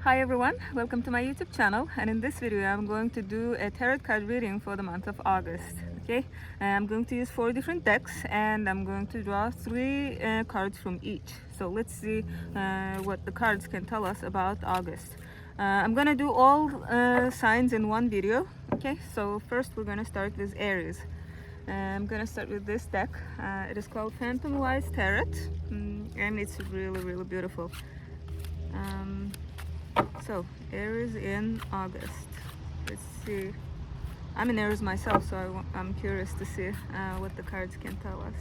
Hi everyone, welcome to my YouTube channel, and in this video I'm going to do a tarot card reading for the month of August. Okay, I'm going to use 4 different decks and I'm going to draw 3 cards from each. So let's see what the cards can tell us about August. I'm gonna do all signs in one video. Okay, so first we're gonna start with Aries. I'm gonna start with this deck. It is called Phantom Wise Tarot, and it's really beautiful. So Aries in August. Let's see. I'm in Aries myself, so I'm curious to see what the cards can tell us.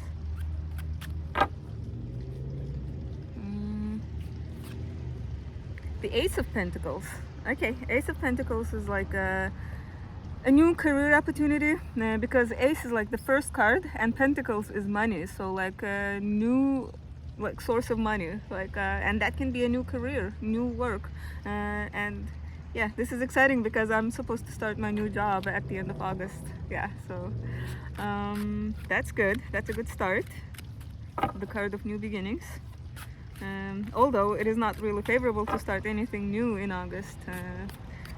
The Ace of Pentacles. Okay, Ace of Pentacles is like a new career opportunity, because Ace is like the first card and Pentacles is money, so like a new source of money, and that can be a new career, new work, and yeah, this is exciting because I'm supposed to start my new job at the end of August. Yeah, so that's good. That's a good start. The card of new beginnings. Although it is not really favorable to start anything new in August,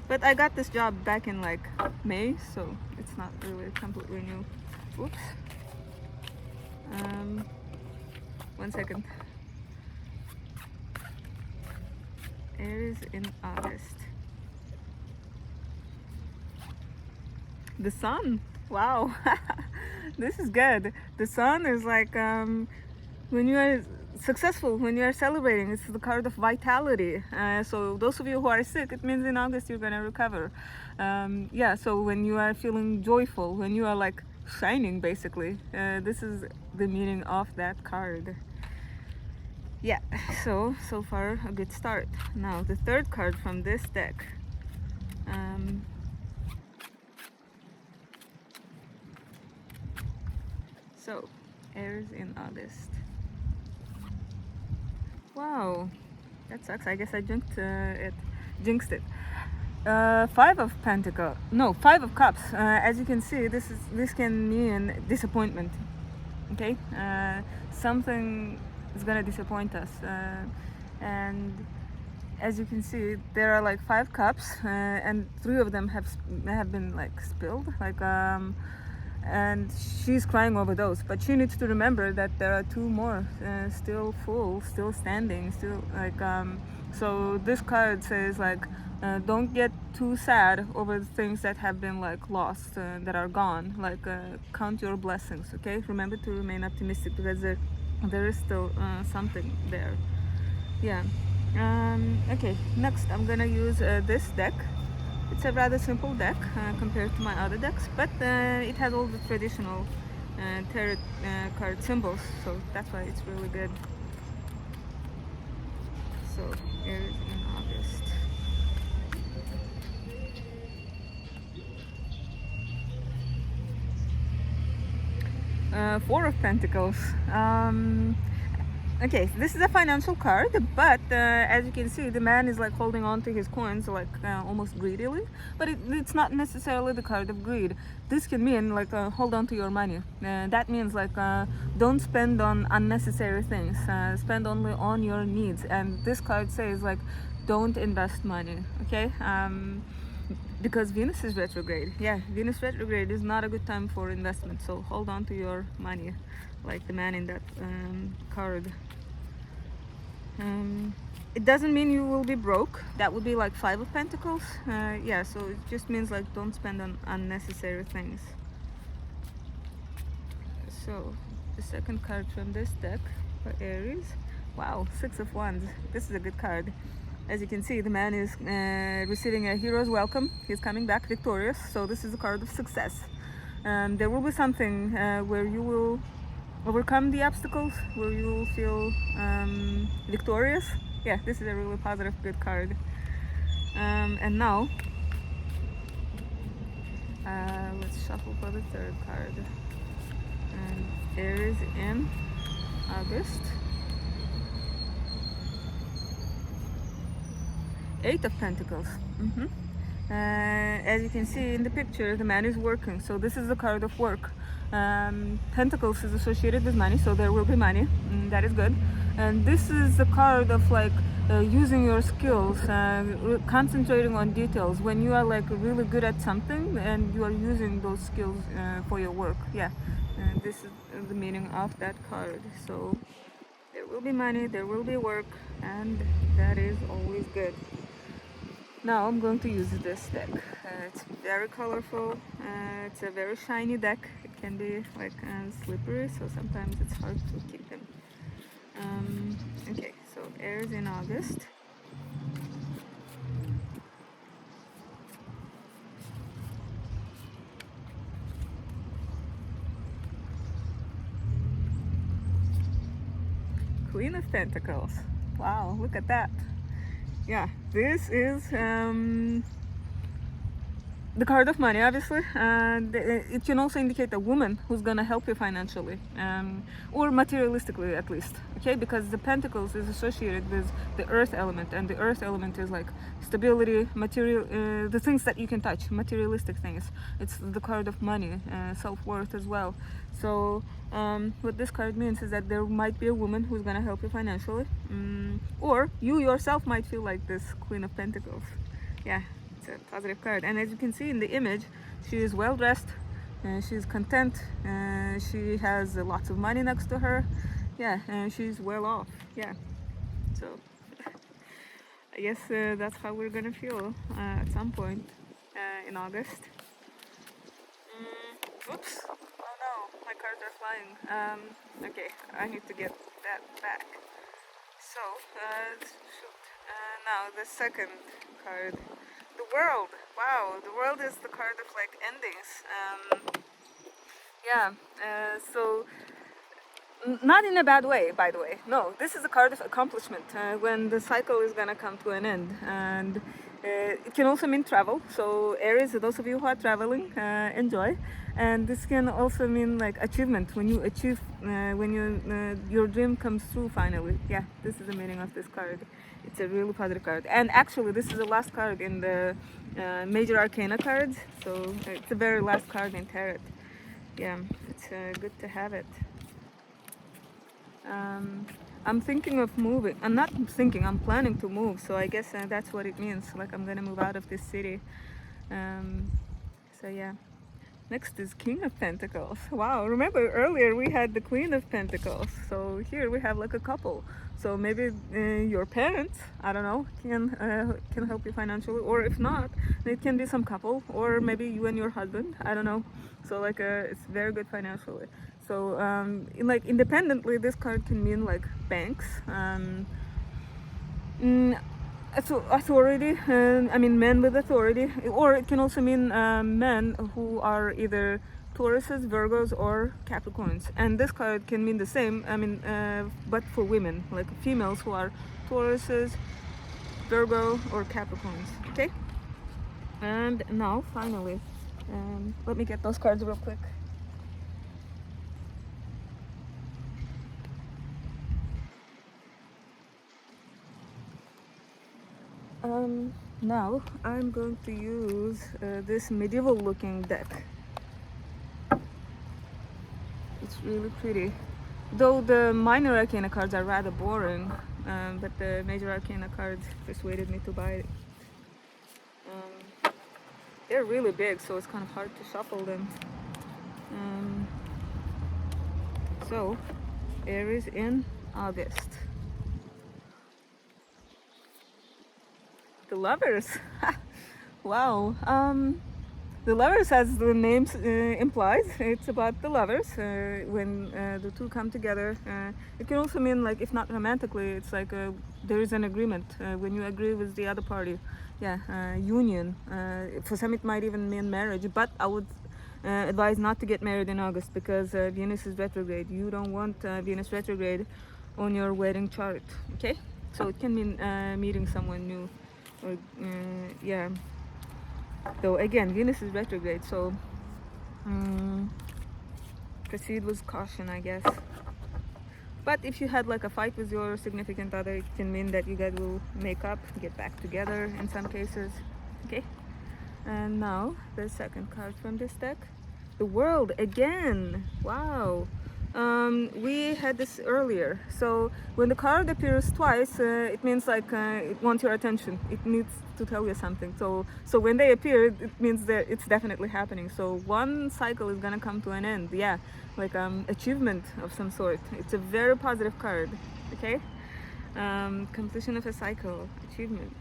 but I got this job back in like May, so it's not really completely new. Oops. 1 second. Aries in August. The Sun. Wow. This is good. The Sun is like when you are successful, when you are celebrating, it's the card of vitality. So those of you who are sick, it means in August you're gonna recover. Yeah, so when you are feeling joyful, when you are like shining, basically, this is the meaning of that card. Yeah, so far a good start. Now the third card from this deck. So Aries in August. Wow, that sucks. I guess I jinxed it. 5 of Pentacles. No, 5 of Cups. As you can see, this can mean disappointment. Okay, something is gonna disappoint us, and as you can see, there are like 5 cups, and 3 of them have been like spilled, and she's crying over those, but she needs to remember that there are 2 more still full, still standing, still so this card says don't get too sad over the things that have been like lost, that are gone. Count your blessings. Okay, remember to remain optimistic because there is still something there. Yeah. Okay, next I'm gonna use this deck. It's a rather simple deck compared to my other decks, but it has all the traditional tarot card symbols, so that's why it's really good. So Aries in August. Four of Pentacles. Okay, this is a financial card, but as you can see, the man is like holding on to his coins almost greedily, but it's not necessarily the card of greed. This can mean hold on to your money. That means don't spend on unnecessary things, spend only on your needs. And this card says don't invest money. Okay, because Venus is retrograde. Yeah, Venus retrograde is not a good time for investment, so hold on to your money, like the man in that card. It doesn't mean you will be broke. That would be like 5 of Pentacles. Yeah, so it just means don't spend on unnecessary things. So the second card from this deck for Aries. Wow, 6 of Wands. This is a good card. As you can see, the man is receiving a hero's welcome. He's coming back victorious, so this is a card of success. There will be something where you will overcome the obstacles, where you will feel victorious. Yeah, this is a really positive, good card. And now, let's shuffle for the third card. Aries in August. 8 of Pentacles. As you can see in the picture, the man is working, so this is the card of work. Pentacles is associated with money, so there will be money. That is good. And this is the card of using your skills, concentrating on details. When you are like really good at something and you are using those skills for your work. Yeah, this is the meaning of that card. So there will be money, there will be work, and that is always good. Now I'm going to use this deck. It's very colorful. It's a very shiny deck. It can be like slippery, so sometimes it's hard to keep them. Okay, so Aries in August. Queen of Pentacles. Wow, look at that. Yeah, this is the card of money, obviously. It can also indicate a woman who's gonna help you financially, or materialistically at least. Okay, because the Pentacles is associated with the Earth element, and the Earth element is like stability, material, the things that you can touch, materialistic things. It's the card of money, self-worth as well. So what this card means is that there might be a woman who's gonna help you financially, or you yourself might feel like this Queen of Pentacles. Yeah. A positive card, and as you can see in the image, she is well dressed, she's content, she has lots of money next to her. Yeah, and she's well off. Yeah, so I guess that's how we're gonna feel at some point in August. Oops, oh no, my cards are flying. Okay, I need to get that back. So now the second card. The World. Wow, the World is the card of like endings. Yeah, so not in a bad way, by the way. No, this is a card of accomplishment, when the cycle is gonna come to an end. And it can also mean travel. So Aries, those of you who are traveling, enjoy. And this can also mean like achievement, when you achieve, when your dream comes true finally. Yeah, this is the meaning of this card. It's a really positive card. And actually, this is the last card in the major arcana cards. So it's the very last card in tarot. Yeah, it's good to have it. I'm thinking of moving. I'm not thinking, I'm planning to move. So I guess that's what it means. Like I'm gonna move out of this city. So yeah. Next is King of Pentacles. Wow, remember earlier we had the Queen of Pentacles. So here we have like a couple. So maybe your parents, I don't know, can help you financially. Or if not, it can be some couple. Or maybe you and your husband, I don't know. So like it's very good financially. So like independently, this card can mean like banks. Authority, I mean men with authority, or it can also mean men who are either Tauruses, Virgos, or Capricorns. And this card can mean the same, I mean, but for women, like females who are Tauruses, Virgo, or Capricorns. Okay? And now, finally, let me get those cards real quick. Now I'm going to use this medieval looking deck. It's really pretty. Though the minor arcana cards are rather boring, but the major arcana cards persuaded me to buy it. They're really big, so it's kind of hard to shuffle them. So, Aries in August. The Lovers. Wow. The Lovers, as the name implies, it's about the lovers. When the two come together, it can also mean like, if not romantically, it's like there is an agreement when you agree with the other party. Yeah, union. For some, it might even mean marriage. But I would advise not to get married in August because Venus is retrograde. You don't want Venus retrograde on your wedding chart. Okay, so it can mean meeting someone new. Or, yeah, though again Venus is retrograde, so proceed with caution, I guess. But if you had like a fight with your significant other, it can mean that you guys will make up, get back together in some cases. Okay, and now the second card from this deck, the World again. Wow. We had this earlier. So when the card appears twice, it means like it wants your attention. It needs to tell you something. So when they appear, it means that it's definitely happening. So one cycle is gonna come to an end. Yeah, like achievement of some sort. It's a very positive card. Okay, completion of a cycle, achievement.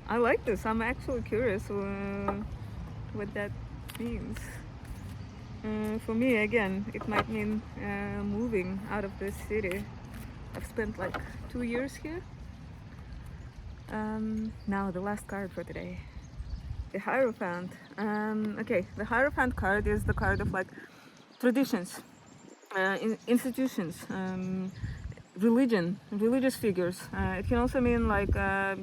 I like this. I'm actually curious what that means. For me, again, it might mean moving out of this city. I've spent like 2 years here. Now the last card for today, the Hierophant. Okay, the Hierophant card is the card of like traditions, institutions, religion, religious figures. It can also mean like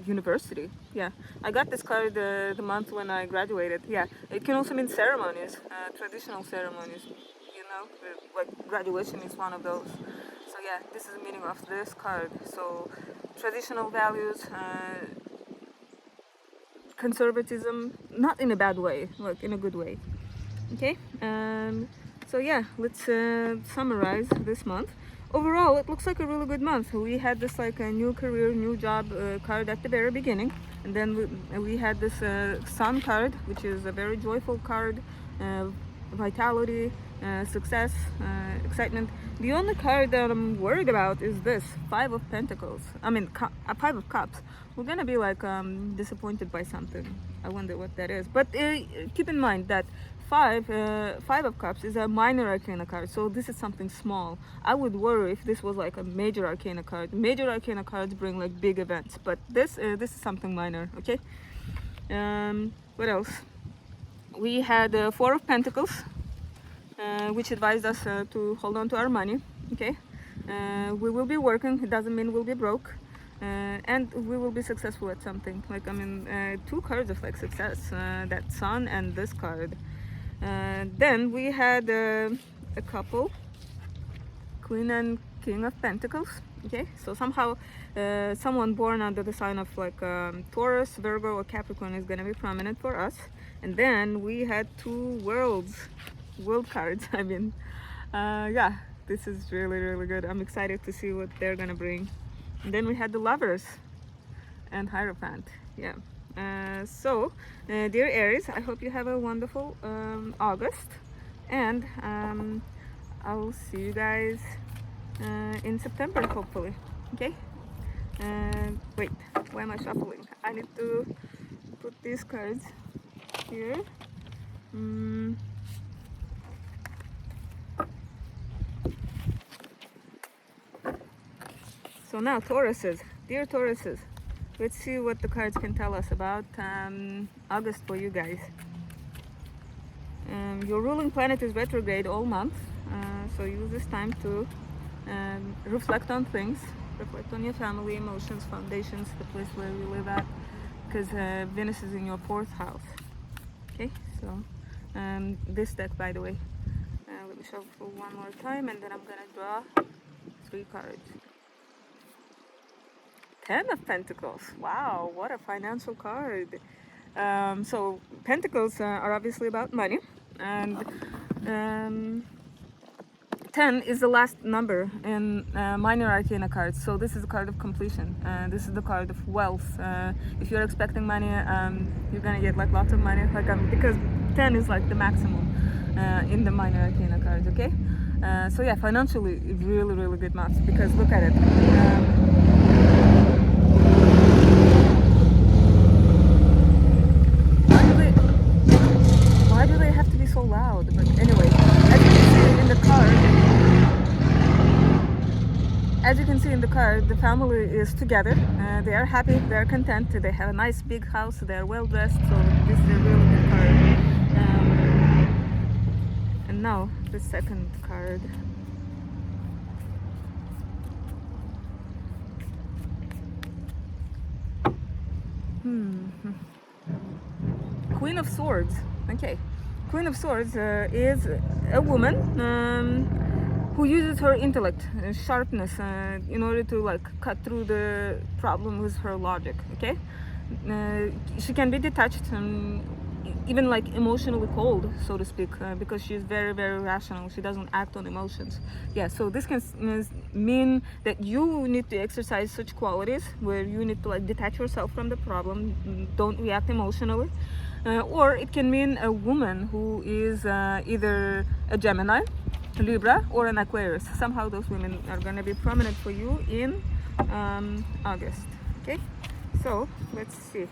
university. Yeah, I got this card the month when I graduated. Yeah, it can also mean ceremonies, traditional ceremonies. You know, like graduation is one of those. So yeah, this is the meaning of this card. So traditional values, conservatism, not in a bad way, like in a good way. Okay. So yeah, let's summarize this month. Overall, it looks like a really good month. We had this like a new career, new job card at the very beginning, and then we had this Sun card, which is a very joyful card, vitality, success, excitement. The only card that I'm worried about is this Five of Pentacles. I mean, Five of Cups. We're gonna be like disappointed by something. I wonder what that is. But keep in mind that Five of Cups is a minor arcana card, so this is something small. I would worry if this was like a major arcana card. Major arcana cards bring like big events, but this is something minor. Okay. What else? We had Four of Pentacles, which advised us to hold on to our money. Okay. We will be working. It doesn't mean we'll be broke. And we will be successful at something. Like, I mean, two cards of like success, that Sun and this card. Then we had a couple, Queen and King of Pentacles. Okay, so somehow someone born under the sign of like Taurus, Virgo, or Capricorn is gonna be prominent for us. And then we had two world cards. I mean, yeah, this is really good. I'm excited to see what they're gonna bring. And then we had the Lovers and Hierophant. Yeah. So, dear Aries, I hope you have a wonderful August, and I'll see you guys in September, hopefully. Okay? Wait, why am I shuffling? I need to put these cards here. So now, Tauruses, dear Tauruses, let's see what the cards can tell us about August for you guys. Your ruling planet is retrograde all month, so use this time to reflect on things, reflect on your family, emotions, foundations, the place where you live at, because Venus is in your 4th house. Okay, so this deck, by the way, let me shuffle one more time, and then I'm gonna draw 3 cards. 10 of Pentacles. Wow, what a financial card. So Pentacles are obviously about money, and 10 is the last number in minor arcana cards. So this is a card of completion. This is the card of wealth. If you're expecting money, you're gonna get like lots of money, like because 10 is like the maximum in the minor arcana cards. Okay, so yeah, financially really good month, because look at it. Why do they have to be so loud? But anyway, as you can see in the card, the family is together. They are happy, they are content, they have a nice big house, they are well dressed, so this is a really good card. And now the second card. Queen of Swords. Okay, Queen of Swords is a woman who uses her intellect, sharpness, in order to like cut through the problem with her logic. Okay, she can be detached. even like emotionally cold, so to speak, because she's very, very rational. She doesn't act on emotions. Yeah, so this can mean that you need to exercise such qualities where you need to like detach yourself from the problem, don't react emotionally. Or it can mean a woman who is either a Gemini, Libra, or an Aquarius. Somehow those women are going to be prominent for you in August. Okay, so let's see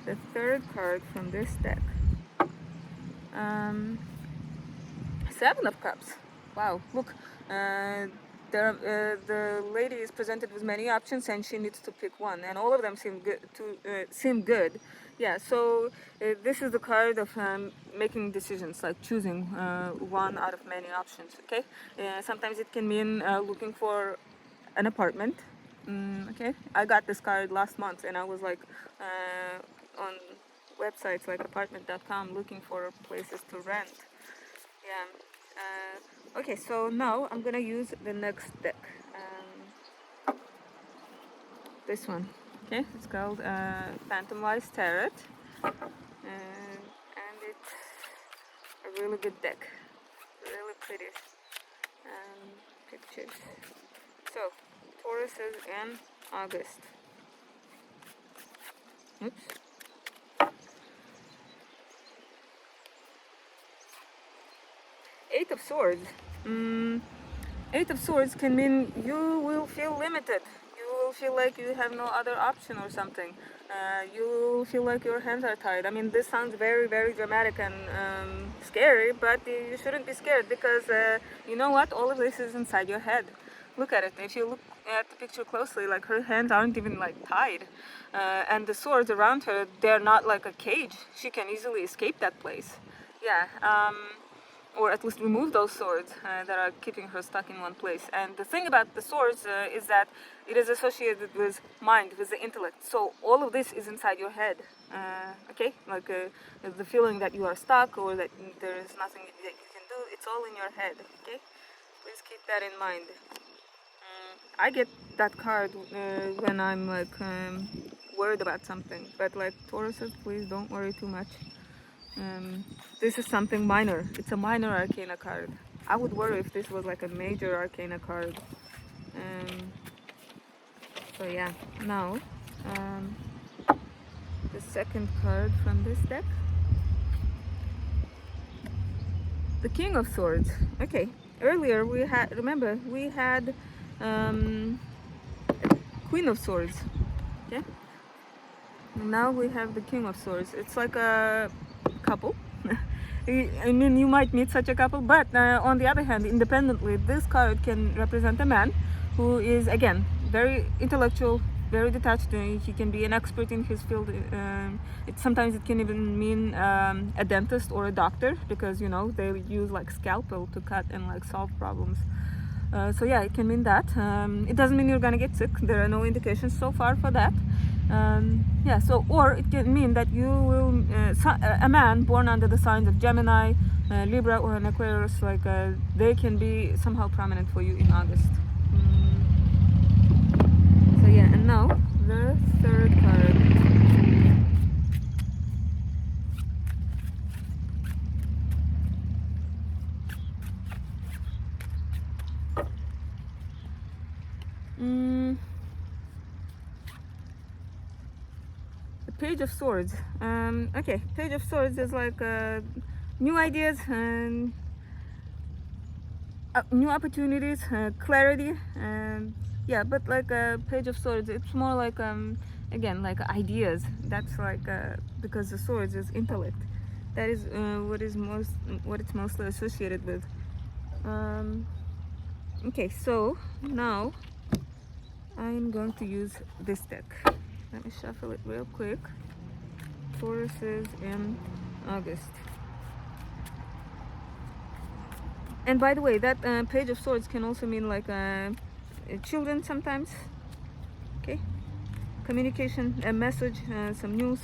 the third card from this deck. Seven of Cups. Wow, look, the lady is presented with many options and she needs to pick one, and all of them seem good. Yeah, so this is the card of making decisions, like choosing one out of many options. Okay, sometimes it can mean looking for an apartment. Okay, I got this card last month and I was like on websites like apartment.com looking for places to rent. Yeah. Okay, so now I'm gonna use the next deck. This one. Okay, it's called Phantom Wise Tarot. And it's a really good deck. Really pretty pictures. So, Taurus is in August. Oops. Eight of Swords. Eight of Swords can mean you will feel limited. You will feel like you have no other option or something. You will feel like your hands are tied. I mean, this sounds very, very dramatic and scary, but you shouldn't be scared because you know what? All of this is inside your head. Look at it. If you look at the picture closely, like her hands aren't even like tied. And the swords around her, they're not like a cage. She can easily escape that place. Yeah. Or at least remove those swords that are keeping her stuck in one place. And the thing about the swords is that it is associated with mind, with the intellect. So all of this is inside your head, okay? Like the feeling that you are stuck or that there is nothing that you can do, it's all in your head, okay? Please keep that in mind. I get that card when I'm like worried about something, but like Taurus says, please don't worry too much. This is something minor. It's a minor arcana card. I would worry if this was like a major arcana card. So yeah, now the second card from this deck. The King of Swords. Okay, earlier we had, remember, we had Queen of Swords. Okay, now we have the King of Swords. It's like a couple. I mean, you might meet such a couple, but on the other hand, independently, this card can represent a man who is, again, very intellectual, very detached. He can be an expert in his field. Sometimes it can even mean a dentist or a doctor, because, you know, they use like scalpel to cut and like solve problems. So yeah, it can mean that. It doesn't mean you're gonna get sick. There are no indications so far for that. Yeah, so, or it can mean that you will, a man born under the signs of Gemini, Libra, or an Aquarius, like they can be somehow prominent for you in August. So yeah, and now the third card. Page of Swords. Okay, Page of Swords is like new ideas and new opportunities, clarity, and yeah, but like a Page of Swords, it's more like again, like ideas. That's like because the swords is intellect. That is what it's mostly associated with. Okay, so now I'm going to use this deck. Let me shuffle it real quick. Taurus is in August. And by the way, that Page of Swords can also mean like children sometimes. Okay, communication, a message, some news.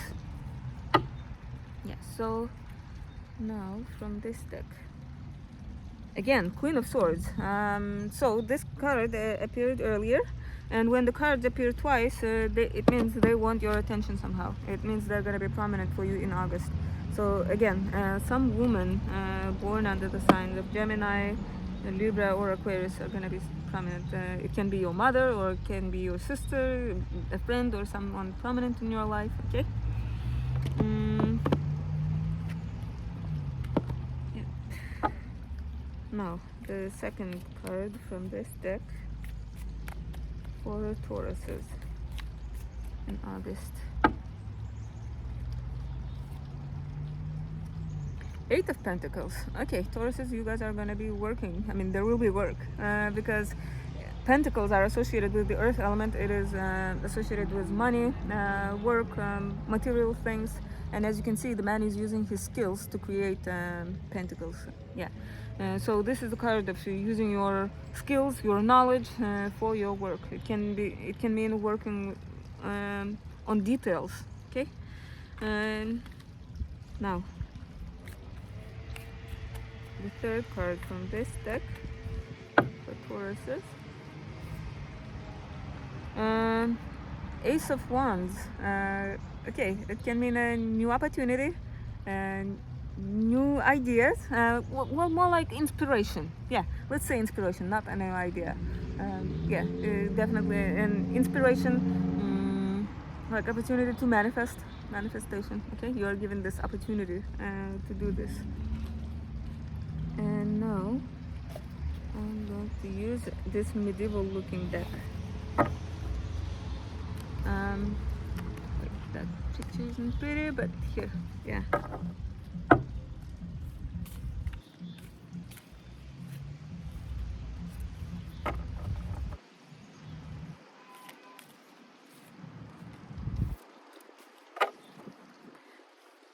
Yeah, so now from this deck. Again, Queen of Swords. So this card appeared earlier. And when the cards appear twice, it means they want your attention somehow. It means they're going to be prominent for you in August. So again, some women born under the signs of Gemini, Libra, or Aquarius are going to be prominent. It can be your mother, or it can be your sister, a friend, or someone prominent in your life. Okay. Yeah. Now the second card from this deck for Tauruses in August. Eight of Pentacles. Okay, Tauruses, you guys are going to be working. I mean, there will be work because Pentacles are associated with the earth element. It is associated with money, work, material things. And as you can see, the man is using his skills to create pentacles. Yeah. So this is the card of using your skills, your knowledge for your work. It can mean working on details. Okay. And now the third card from this deck for Tauruses. Ace of Wands. Okay, it can mean a new opportunity and new ideas. Well, more like inspiration. Yeah, let's say inspiration, not a new idea. Yeah, definitely an inspiration, like opportunity to manifestation. Okay, you are given this opportunity to do this. And now I'm going to use this medieval looking deck. That picture isn't pretty, but here, yeah.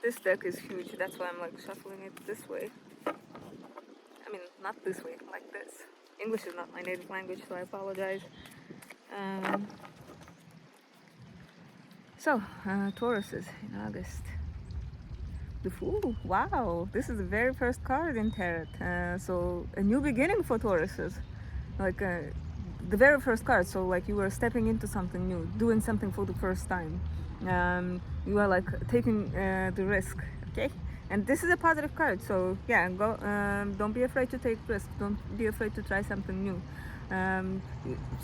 This deck is huge, that's why I'm like shuffling it this way. I mean, not this way, like this. English is not my native language, so I apologize. So, Tauruses in August. The Fool. Wow, this is the very first card in Tarot. So, a new beginning for Tauruses. Like the very first card. So, like you were stepping into something new, doing something for the first time. You are like taking the risk. Okay. And this is a positive card, so yeah, go. Don't be afraid to take risks. Don't be afraid to try something new.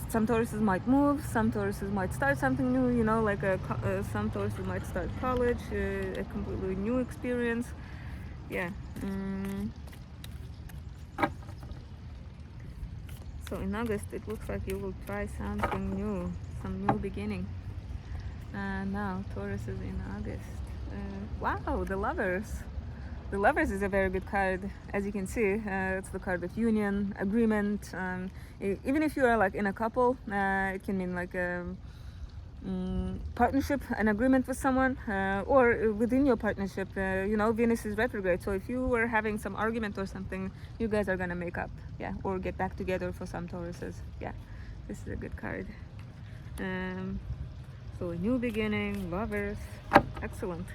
Some Tauruses might move. Some Tauruses might start something new. You know, like some Tauruses might start college, a completely new experience. Yeah. So in August, it looks like you will try something new, some new beginning. Now Tauruses in August. Wow, the Lovers. The Lovers is a very good card, as you can see. It's the card of union, agreement. Even if you are like in a couple, it can mean like a partnership, an agreement with someone, or within your partnership. You know, Venus is retrograde, so if you were having some argument or something, you guys are gonna make up, yeah, or get back together for some Tauruses. Yeah, this is a good card. So a new beginning, Lovers, excellent.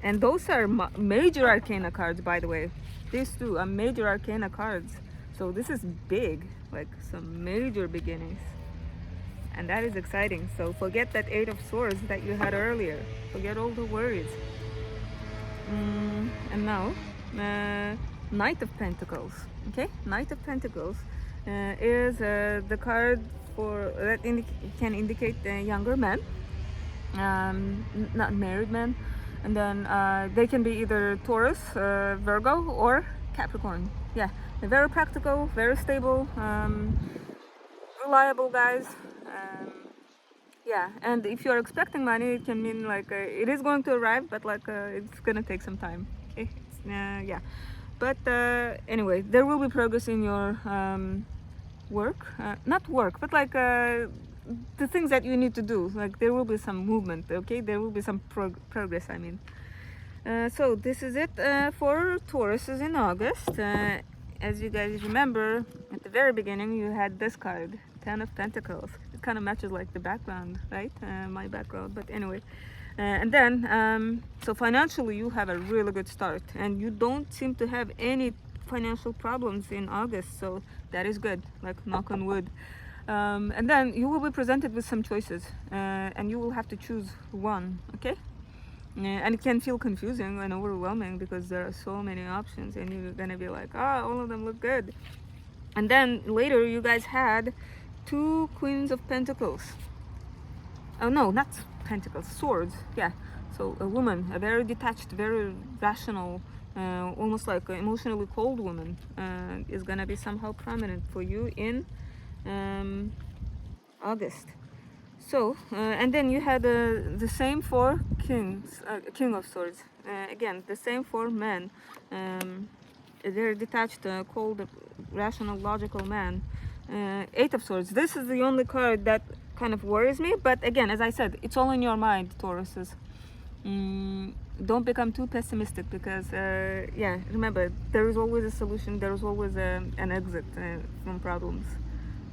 And those are major arcana cards, by the way. These two are major arcana cards. So this is big, like some major beginnings. And that is exciting. So forget that Eight of Swords that you had earlier. Forget all the worries. And now, Knight of Pentacles. Okay, Knight of Pentacles is the card for that can indicate younger men, not married men. And then they can be either Taurus, Virgo, or Capricorn. Yeah, they're very practical, very stable, reliable guys. Yeah, and if you're expecting money, it can mean like it is going to arrive, but like it's gonna take some time. Okay, yeah. But anyway, there will be progress in your work, not work, but like the things that you need to do. Like there will be some movement. Okay, there will be some progress. I mean. So this is it for Tauruses in August. As you guys remember, at the very beginning you had this card, Ten of Pentacles. It kind of matches like the background, right? My background, but anyway. And then, so financially you have a really good start, and you don't seem to have any financial problems in August, so that is good, like knock on wood. And then you will be presented with some choices, and you will have to choose one, okay? And it can feel confusing and overwhelming because there are so many options, and you're gonna be like, oh, all of them look good. And then later you guys had two Queens of Pentacles. Oh no, not Pentacles, Swords. Yeah. So a woman, a very detached, very rational, almost like an emotionally cold woman, is gonna be somehow prominent for you in August. So, and then you had the same for King of Swords. Again, the same for men. A very detached, cold, rational, logical man. Eight of Swords. This is the only card that kind of worries me. But again, as I said, it's all in your mind, Tauruses. Don't become too pessimistic because, yeah, remember, there is always a solution. There is always an exit from problems.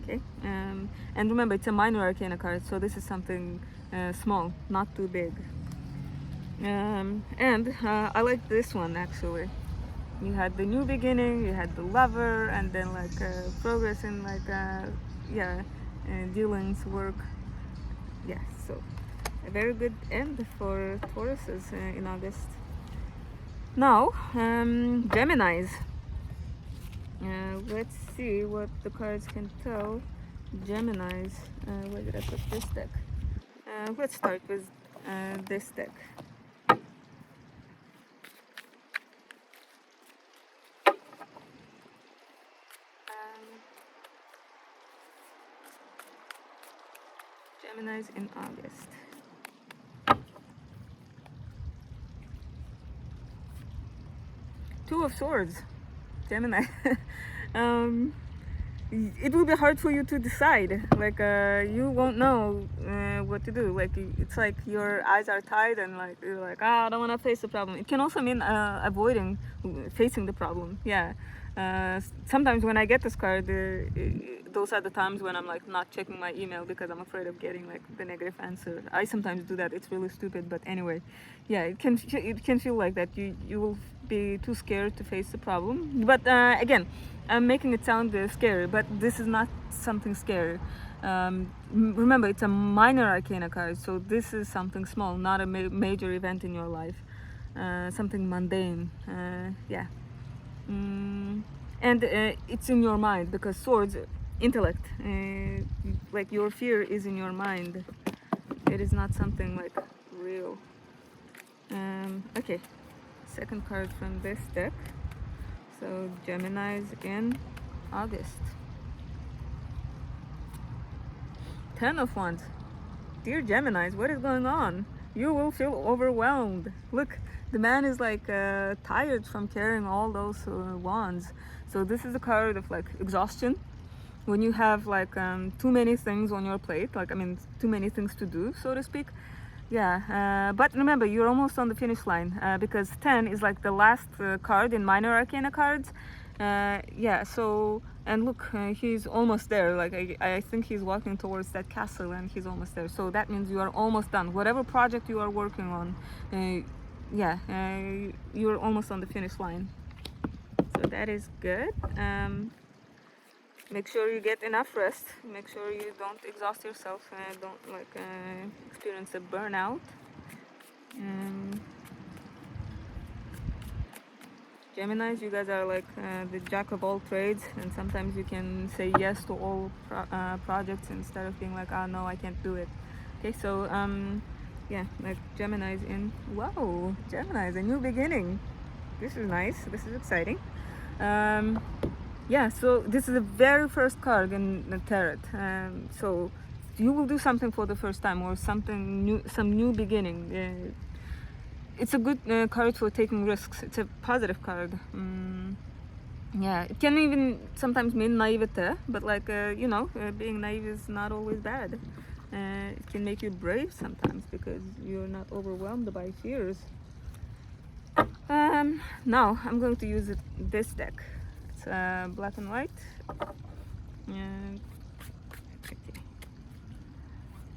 Okay, and remember, it's a minor arcana card, so this is something small, not too big. And I like this one actually. You had the new beginning, you had the lover, and then like progress in like yeah, dealings, work. Yeah, so a very good end for Tauruses in August. Now, Geminis. Let's see what the cards can tell Geminis. Where did I put this deck? Let's start with this deck. Geminis in August. Two of Swords, Gemini. It will be hard for you to decide. Like you won't know what to do. Like it's like your eyes are tied and like you're like, I don't want to face the problem. It can also mean avoiding facing the problem. Yeah. Sometimes when I get this card, those are the times when I'm like not checking my email because I'm afraid of getting like the negative answer. I sometimes do that. It's really stupid, but anyway, yeah, it can feel like that. You will be too scared to face the problem. But again, I'm making it sound scary, but this is not something scary. Remember, it's a minor arcana card, so this is something small, not a major event in your life. Something mundane. Yeah. And it's in your mind because swords, intellect, like your fear is in your mind. It is not something like real. Okay, second card from this deck. So Gemini's in August. Ten of Wands. Dear Geminis, what is going on? You will feel overwhelmed. Look, the man is like tired from carrying all those wands. So this is a card of like exhaustion. When you have like too many things on your plate, like I mean too many things to do, so to speak. Yeah, but remember, you're almost on the finish line because 10 is like the last card in minor arcana cards. Yeah, so, and look, he's almost there. Like, I think he's walking towards that castle and he's almost there. So that means you are almost done. Whatever project you are working on, yeah, you're almost on the finish line. So that is good. Make sure you get enough rest. Make sure you don't exhaust yourself. Don't like experience a burnout. Geminis, you guys are like the jack of all trades, and sometimes you can say yes to all projects instead of being like, oh no, I can't do it. Okay, so yeah, like Geminis in, wow, Geminis, a new beginning. This is nice. This is exciting. Yeah, so this is the very first card in the tarot. So you will do something for the first time or something new, some new beginning. It's a good card for taking risks. It's a positive card. Yeah, it can even sometimes mean naivete, but like, you know, being naive is not always bad. It can make you brave sometimes because you're not overwhelmed by fears. Now I'm going to use this deck. It's black and white. And okay.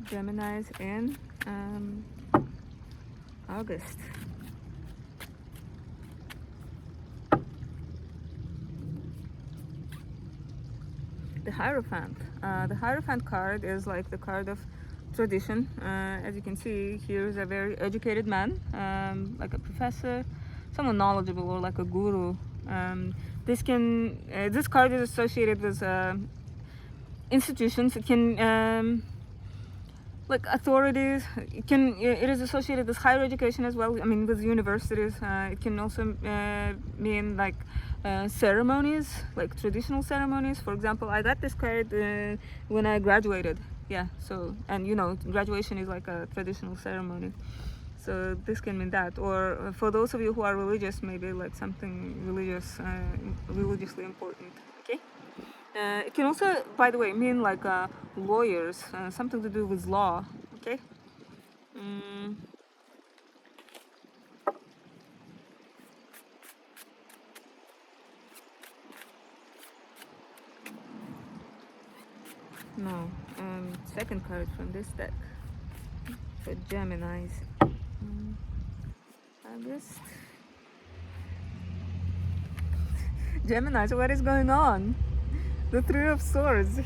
Gemini's in August. The Hierophant. The Hierophant card is like the card of tradition. As you can see, here is a very educated man, like a professor, someone knowledgeable, or like a guru. This card is associated with institutions. It can like authorities. It is associated with higher education as well. I mean, with universities. It can also mean like ceremonies, like traditional ceremonies. For example, I got this card when I graduated. Yeah, so, and you know, graduation is like a traditional ceremony. So this can mean that. Or for those of you who are religious, maybe like something religious, religiously important. Okay. It can also, by the way, mean like lawyers, something to do with law. Okay. No. Second card from this deck for Geminis. August. Geminis, what is going on? The Three of Swords.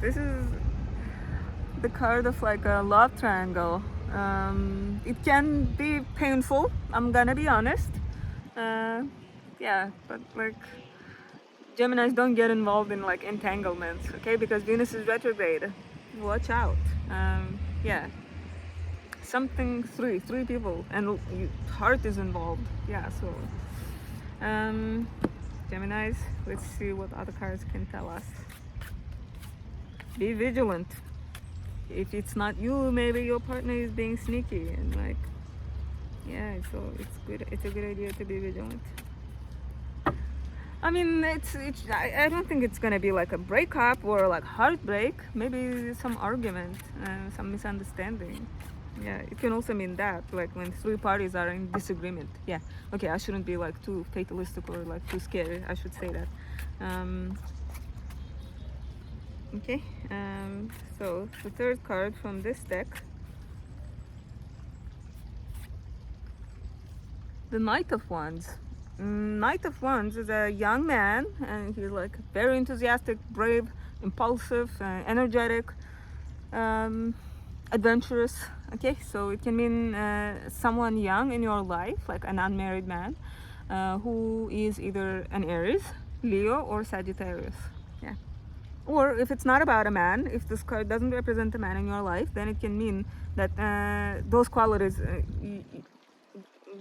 This is the card of like a love triangle. It can be painful, I'm gonna be honest. Yeah, but like Geminis don't get involved in like entanglements, okay? Because Venus is retrograde. Watch out. Yeah. Something three people, and heart is involved. Yeah, so Geminis, let's see what other cards can tell us. Be vigilant. If it's not you, maybe your partner is being sneaky, and like, yeah, so it's good. It's a good idea to be vigilant. I mean, I don't think it's gonna be like a breakup or like heartbreak. Maybe some argument, some misunderstanding. Yeah, it can also mean that, like when three parties are in disagreement. Yeah, okay, I shouldn't be like too fatalistic or like too scary. I should say that. Okay, so the third card from this deck, the Knight of Wands. Knight of Wands is a young man, and he's like very enthusiastic, brave, impulsive, energetic, adventurous. Okay, so it can mean someone young in your life, like an unmarried man, who is either an Aries, Leo, or Sagittarius. Yeah. Or if it's not about a man, if this card doesn't represent a man in your life, then it can mean that those qualities,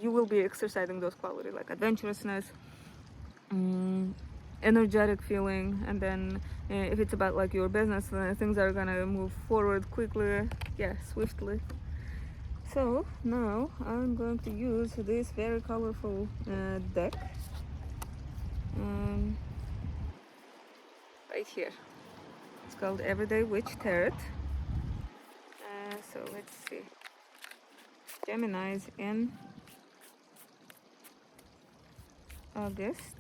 you will be exercising those qualities, like adventurousness, energetic feeling, and then if it's about like your business, things are gonna move forward quickly, yeah, swiftly. So now I'm going to use this very colorful deck right here. It's called Everyday Witch Tarot. So let's see. Geminis in August.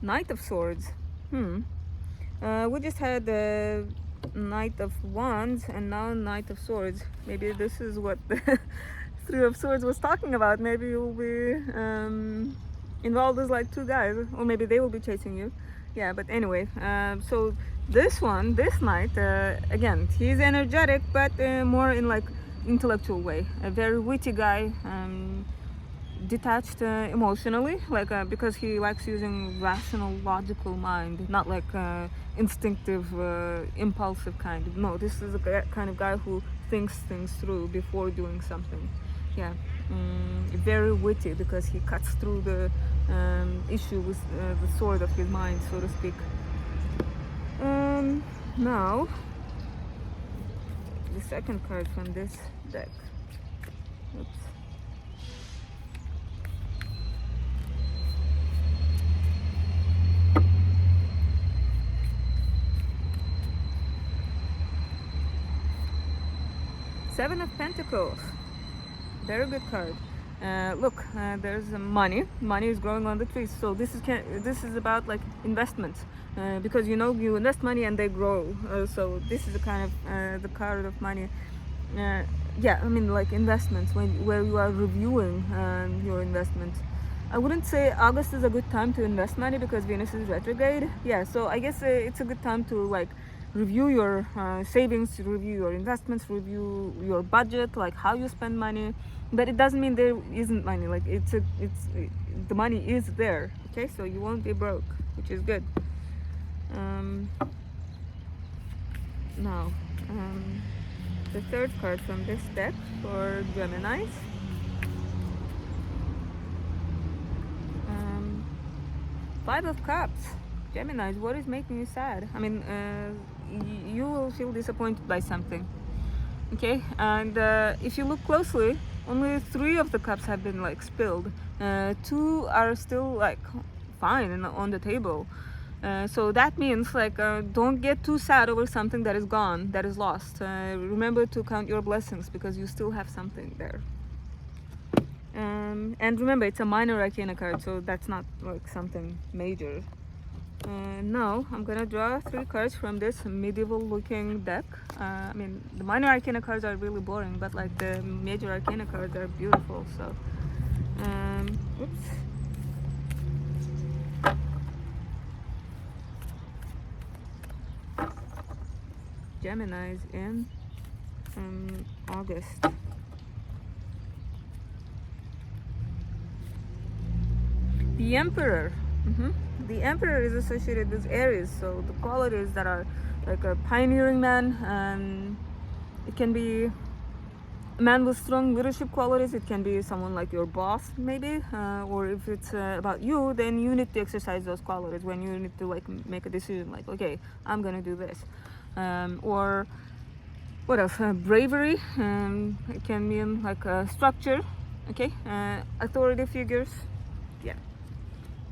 Knight of Swords. We just had the Knight of Wands and now Knight of Swords. Maybe this is what the Three of Swords was talking about. Maybe you'll be involved as like two guys, or maybe they will be chasing you. Yeah, but anyway, so this knight, again, he's energetic, but more in like intellectual way. A very witty guy, detached emotionally, like because he likes using rational, logical mind, not like instinctive, impulsive kind. No, this is a kind of guy who thinks things through before doing something. Yeah, very witty because he cuts through the issue with the sword of his mind, so to speak. Now, the second card from this deck. Oops. Seven of Pentacles. Very good card. Look, there's money. Money is growing on the trees. So this is about like investments, because you know you invest money and they grow. So this is a kind of the card of money. Yeah, I mean like investments where you are reviewing your investments. I wouldn't say August is a good time to invest money because Venus is retrograde. Yeah, so I guess it's a good time to like review your savings, review your investments, review your budget, like how you spend money. But it doesn't mean there isn't money. Like the money is there. Okay, so you won't be broke, which is good. Um, now, the third card from this deck for Geminis. Five of Cups. Geminis, what is making you sad? I mean, you will feel disappointed by something. Okay, and if you look closely, only 3 of the cups have been like spilled. 2 are still like fine and on the table. So that means like don't get too sad over something that is gone, that is lost. Remember to count your blessings because you still have something there. And remember, it's a minor arcana card, so that's not like something major. Now I'm gonna draw 3 cards from this medieval looking deck. I mean, the minor arcana cards are really boring, but like the major arcana cards are beautiful. So, oops. Geminis in August. The Emperor. The Emperor is associated with Aries, so the qualities that are like a pioneering man. It can be a man with strong leadership qualities. It can be someone like your boss, maybe, or if it's about you, then you need to exercise those qualities when you need to like make a decision. Like, okay, I'm gonna do this, or what else? Bravery. It can mean like a structure. Okay, authority figures. Yeah.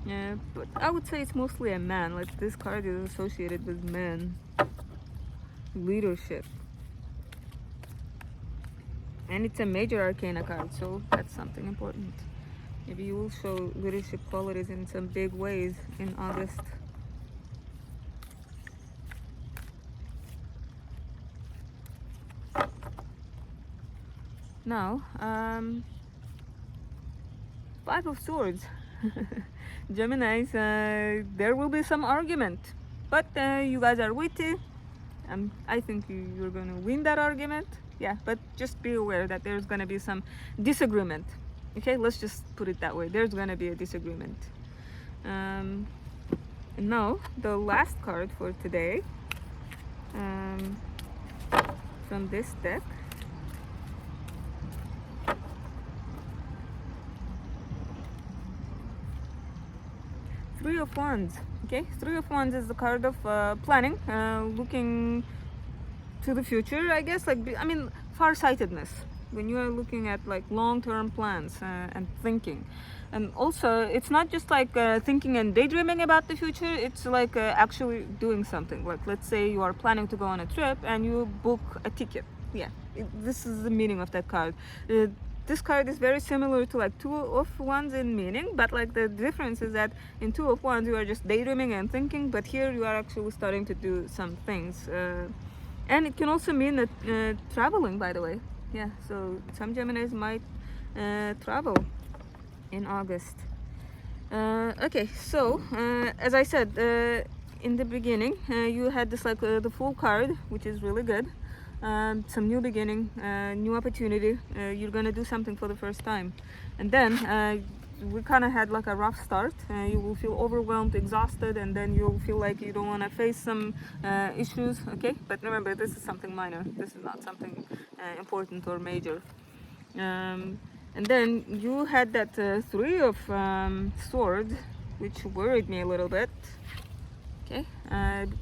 Yeah, but I would say it's mostly a man. Like this card is associated with men, leadership, and it's a major arcana card, so that's something important. Maybe you will show leadership qualities in some big ways in August. Now, 5 of Swords. Geminis, there will be some argument, but you guys are witty. I think you're going to win that argument. Yeah, but just be aware that there's going to be some disagreement. Okay, let's just put it that way. There's going to be a disagreement. And now, the last card for today from this deck. Three of Wands. Okay, Three of Wands is the card of planning, looking to the future, I guess. Like, I mean, farsightedness. When you are looking at like long-term plans and thinking, and also it's not just like thinking and daydreaming about the future. It's like actually doing something. Like, let's say you are planning to go on a trip and you book a ticket. Yeah, this is the meaning of that card. This card is very similar to like Two of Wands in meaning, but like the difference is that in Two of Wands you are just daydreaming and thinking, but here you are actually starting to do some things. And it can also mean that traveling, by the way. Yeah, so some Geminis might travel in August. Okay, so as I said in the beginning, you had this like the Fool card, which is really good. Some new beginning, new opportunity. You're gonna do something for the first time, and then we kind of had like a rough start. You will feel overwhelmed, exhausted, and then you'll feel like you don't want to face some issues. Okay, but remember, this is something minor. This is not something important or major. And then you had that Three of Swords, which worried me a little bit. Okay,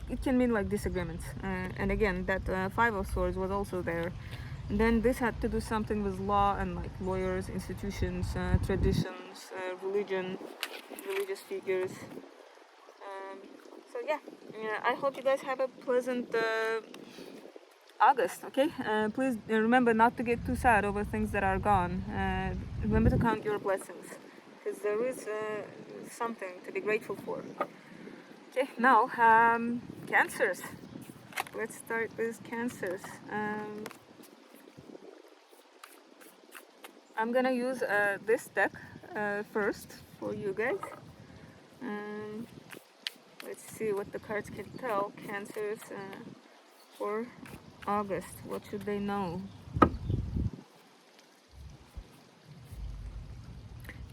it can mean like disagreements, and again that Five of Swords was also there. And then this had to do something with law and like lawyers, institutions, traditions, religion, religious figures. So yeah, I hope you guys have a pleasant August. Okay, please remember not to get too sad over things that are gone. Remember to count your blessings, because there is something to be grateful for. Okay, now Cancers. Let's start with Cancers. I'm gonna use this deck first for you guys. Let's see what the cards can tell Cancers for August. What should they know?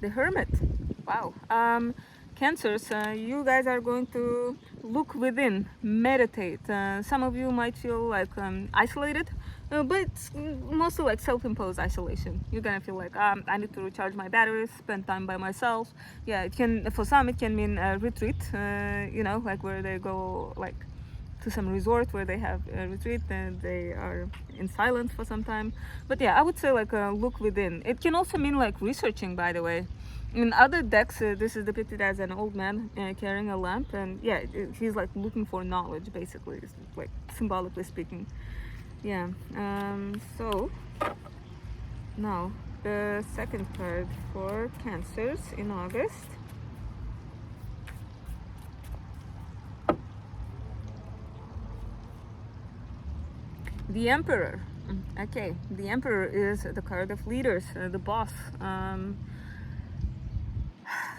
The Hermit. Wow. Cancers, you guys are going to look within, meditate. Some of you might feel like isolated, but it's mostly like self-imposed isolation. You're gonna feel like I need to recharge my batteries, spend time by myself. Yeah, it can, for some it can mean a retreat, you know, like where they go like to some resort where they have a retreat and they are in silence for some time. But yeah, I would say like look within. It can also mean like researching, by the way. In other decks, this is depicted as an old man carrying a lamp, and yeah, he's like looking for knowledge, basically, like symbolically speaking. Yeah. So now the second card for Cancers in August. The Emperor. Okay, the Emperor is the card of leaders, the boss.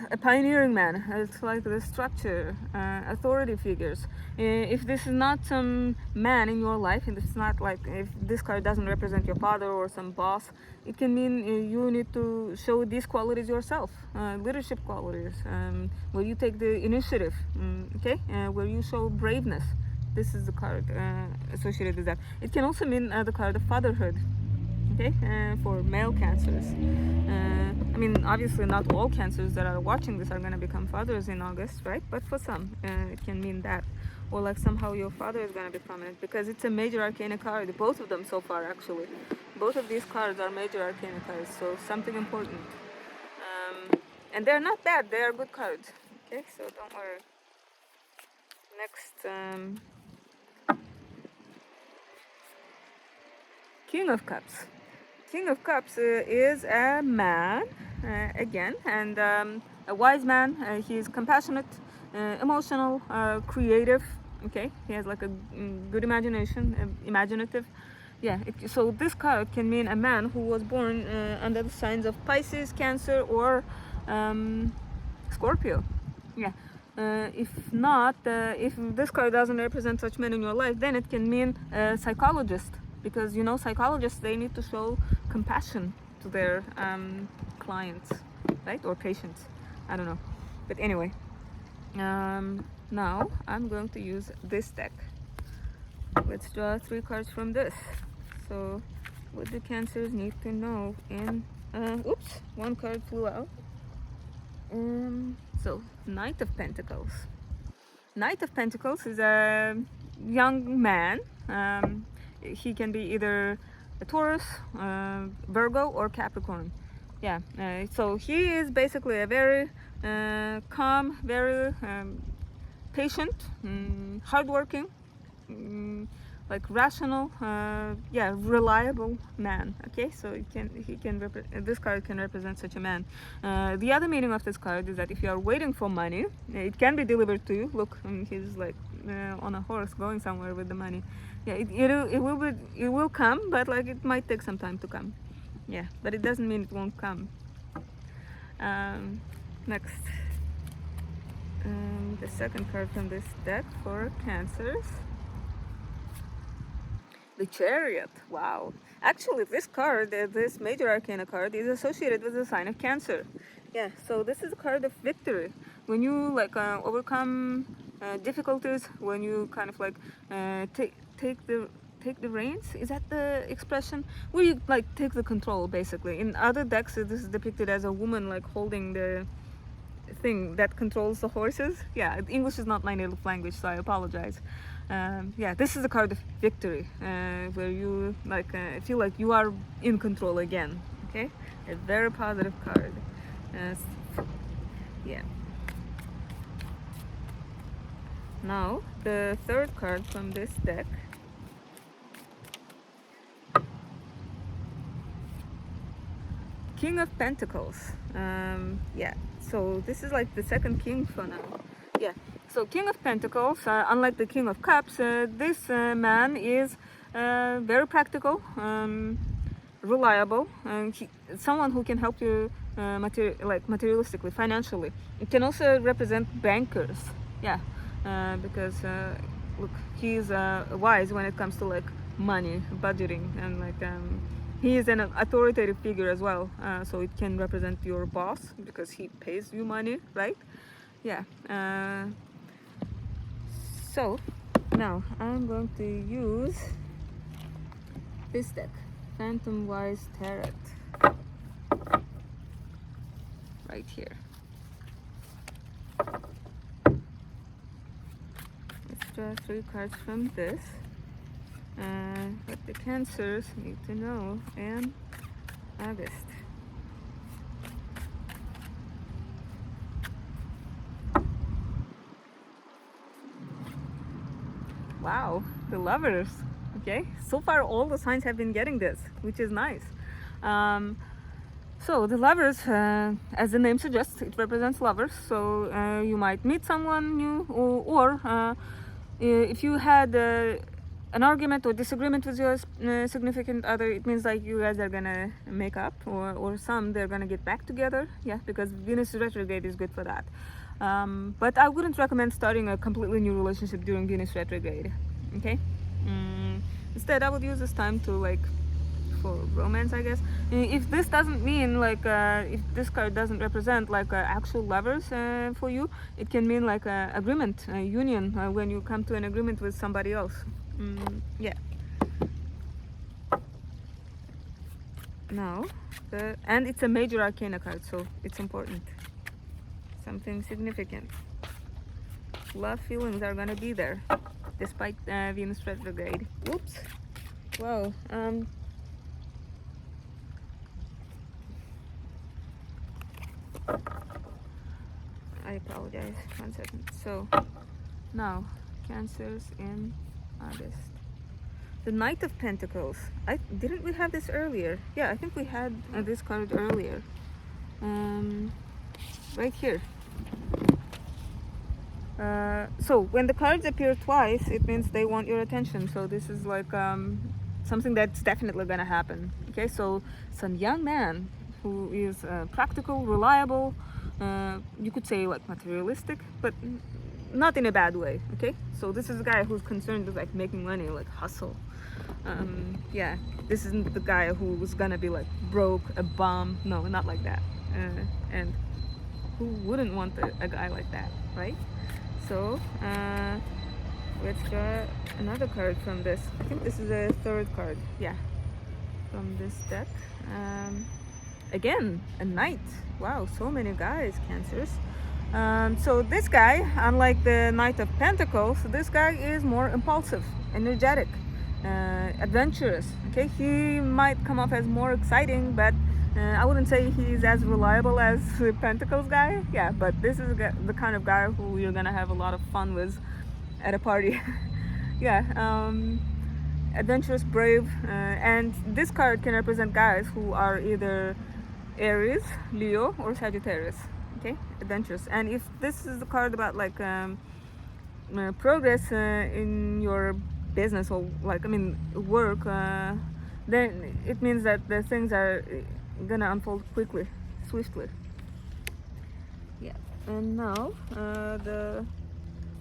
A pioneering man. It's like the structure, authority figures. If this is not some man in your life, and it's not like, if this card doesn't represent your father or some boss, it can mean you need to show these qualities yourself, leadership qualities, where you take the initiative, okay, where you show braveness. This is the card associated with that. It can also mean the card of fatherhood. Okay, for male Cancers. I mean, obviously not all Cancers that are watching this are going to become fathers in August, right? But for some, it can mean that. Or like somehow your father is going to be prominent, because it's a major arcana card. Both of them so far, actually. Both of these cards are major arcana cards, so something important. And they're not bad, they are good cards. Okay, so don't worry. Next, King of Cups. King of Cups is a man, again, and a wise man. He's compassionate, emotional, creative. Okay, he has like a good imagination, imaginative. Yeah, so this card can mean a man who was born under the signs of Pisces, Cancer, or Scorpio. Yeah. If not, if this card doesn't represent such men in your life, then it can mean a psychologist. Because, you know, psychologists, they need to show compassion to their clients, right? Or patients. I don't know. But anyway, now I'm going to use this deck. Let's draw 3 cards from this. So, what do Cancers need to know in... oops, 1 card flew out. So, Knight of Pentacles. Knight of Pentacles is a young man. He can be either a Taurus, Virgo, or Capricorn. Yeah, so he is basically a very calm, very patient, hardworking, like rational, yeah, reliable man. Okay, so this card can represent such a man. The other meaning of this card is that if you are waiting for money, it can be delivered to you. Look, he's like on a horse going somewhere with the money. Yeah, it will come, but like it might take some time to come. Yeah, but it doesn't mean it won't come. Next, the second card from this deck for Cancers. The Chariot. Wow. Actually, this card, this major arcana card, is associated with the sign of Cancer. Yeah, so this is a card of victory. When you like overcome difficulties, when you kind of like take the reins, is that the expression? Where you like take the control, basically. In other decks, this is depicted as a woman like holding the thing that controls the horses. Yeah, English is not my native language, so I apologize. Yeah, this is a card of victory, where you like feel like you are in control again. Okay, a very positive card. Yeah. Now the third card from this deck. King of Pentacles. Yeah, so this is like the second king for now. Yeah, so King of Pentacles, unlike the King of Cups, this man is very practical, reliable, and someone who can help you like materialistically, financially. It can also represent bankers, yeah, because look, he's wise when it comes to like money, budgeting, and like he is an authoritative figure as well. So it can represent your boss because he pays you money, right? Yeah. So now I'm going to use this deck, Phantom Wise Tarot, right here. Let's draw 3 cards from this. What the Cancers need to know in August. Wow, the Lovers. Okay, so far all the signs have been getting this, which is nice. So the Lovers, as the name suggests, it represents lovers. So you might meet someone new, or if you had an argument or disagreement with your significant other, it means like you guys are gonna make up, or they're gonna get back together. Yeah, because Venus retrograde is good for that. But I wouldn't recommend starting a completely new relationship during Venus retrograde. Okay. Instead, I would use this time to like for romance, I guess. If this doesn't mean like if this card doesn't represent like actual lovers for you, it can mean like a agreement, a union, when you come to an agreement with somebody else. Yeah. Now, and it's a major arcana card, so it's important. Something significant. Love feelings are gonna be there, despite Venus retrograde. Whoops. Wow. I apologize. 1 second. So now, Cancers in August. The Knight of Pentacles. Didn't we have this earlier? Yeah, I think we had this card earlier. Right here. So when the cards appear twice, it means they want your attention. So this is like something that's definitely gonna happen. Okay, so some young man who is practical, reliable, you could say like materialistic, but not in a bad way. Okay, so this is a guy who's concerned with like making money, like hustle. Yeah, this isn't the guy who was gonna be like broke, a bum. No, not like that. And who wouldn't want a guy like that, right? So let's draw another card from this. I think this is a 3rd card. Yeah, from this deck. Again, a knight. Wow, so many guys, Cancers. So this guy, unlike the Knight of Pentacles, this guy is more impulsive, energetic, adventurous. Okay, he might come off as more exciting, but I wouldn't say he's as reliable as the Pentacles guy. Yeah, but this is the kind of guy who you're gonna have a lot of fun with at a party. Yeah, adventurous, brave, and this card can represent guys who are either Aries, Leo, or Sagittarius. Okay, adventurous. And if this is the card about like progress in your business, or like work, then it means that the things are gonna unfold quickly, swiftly. Yeah. And now the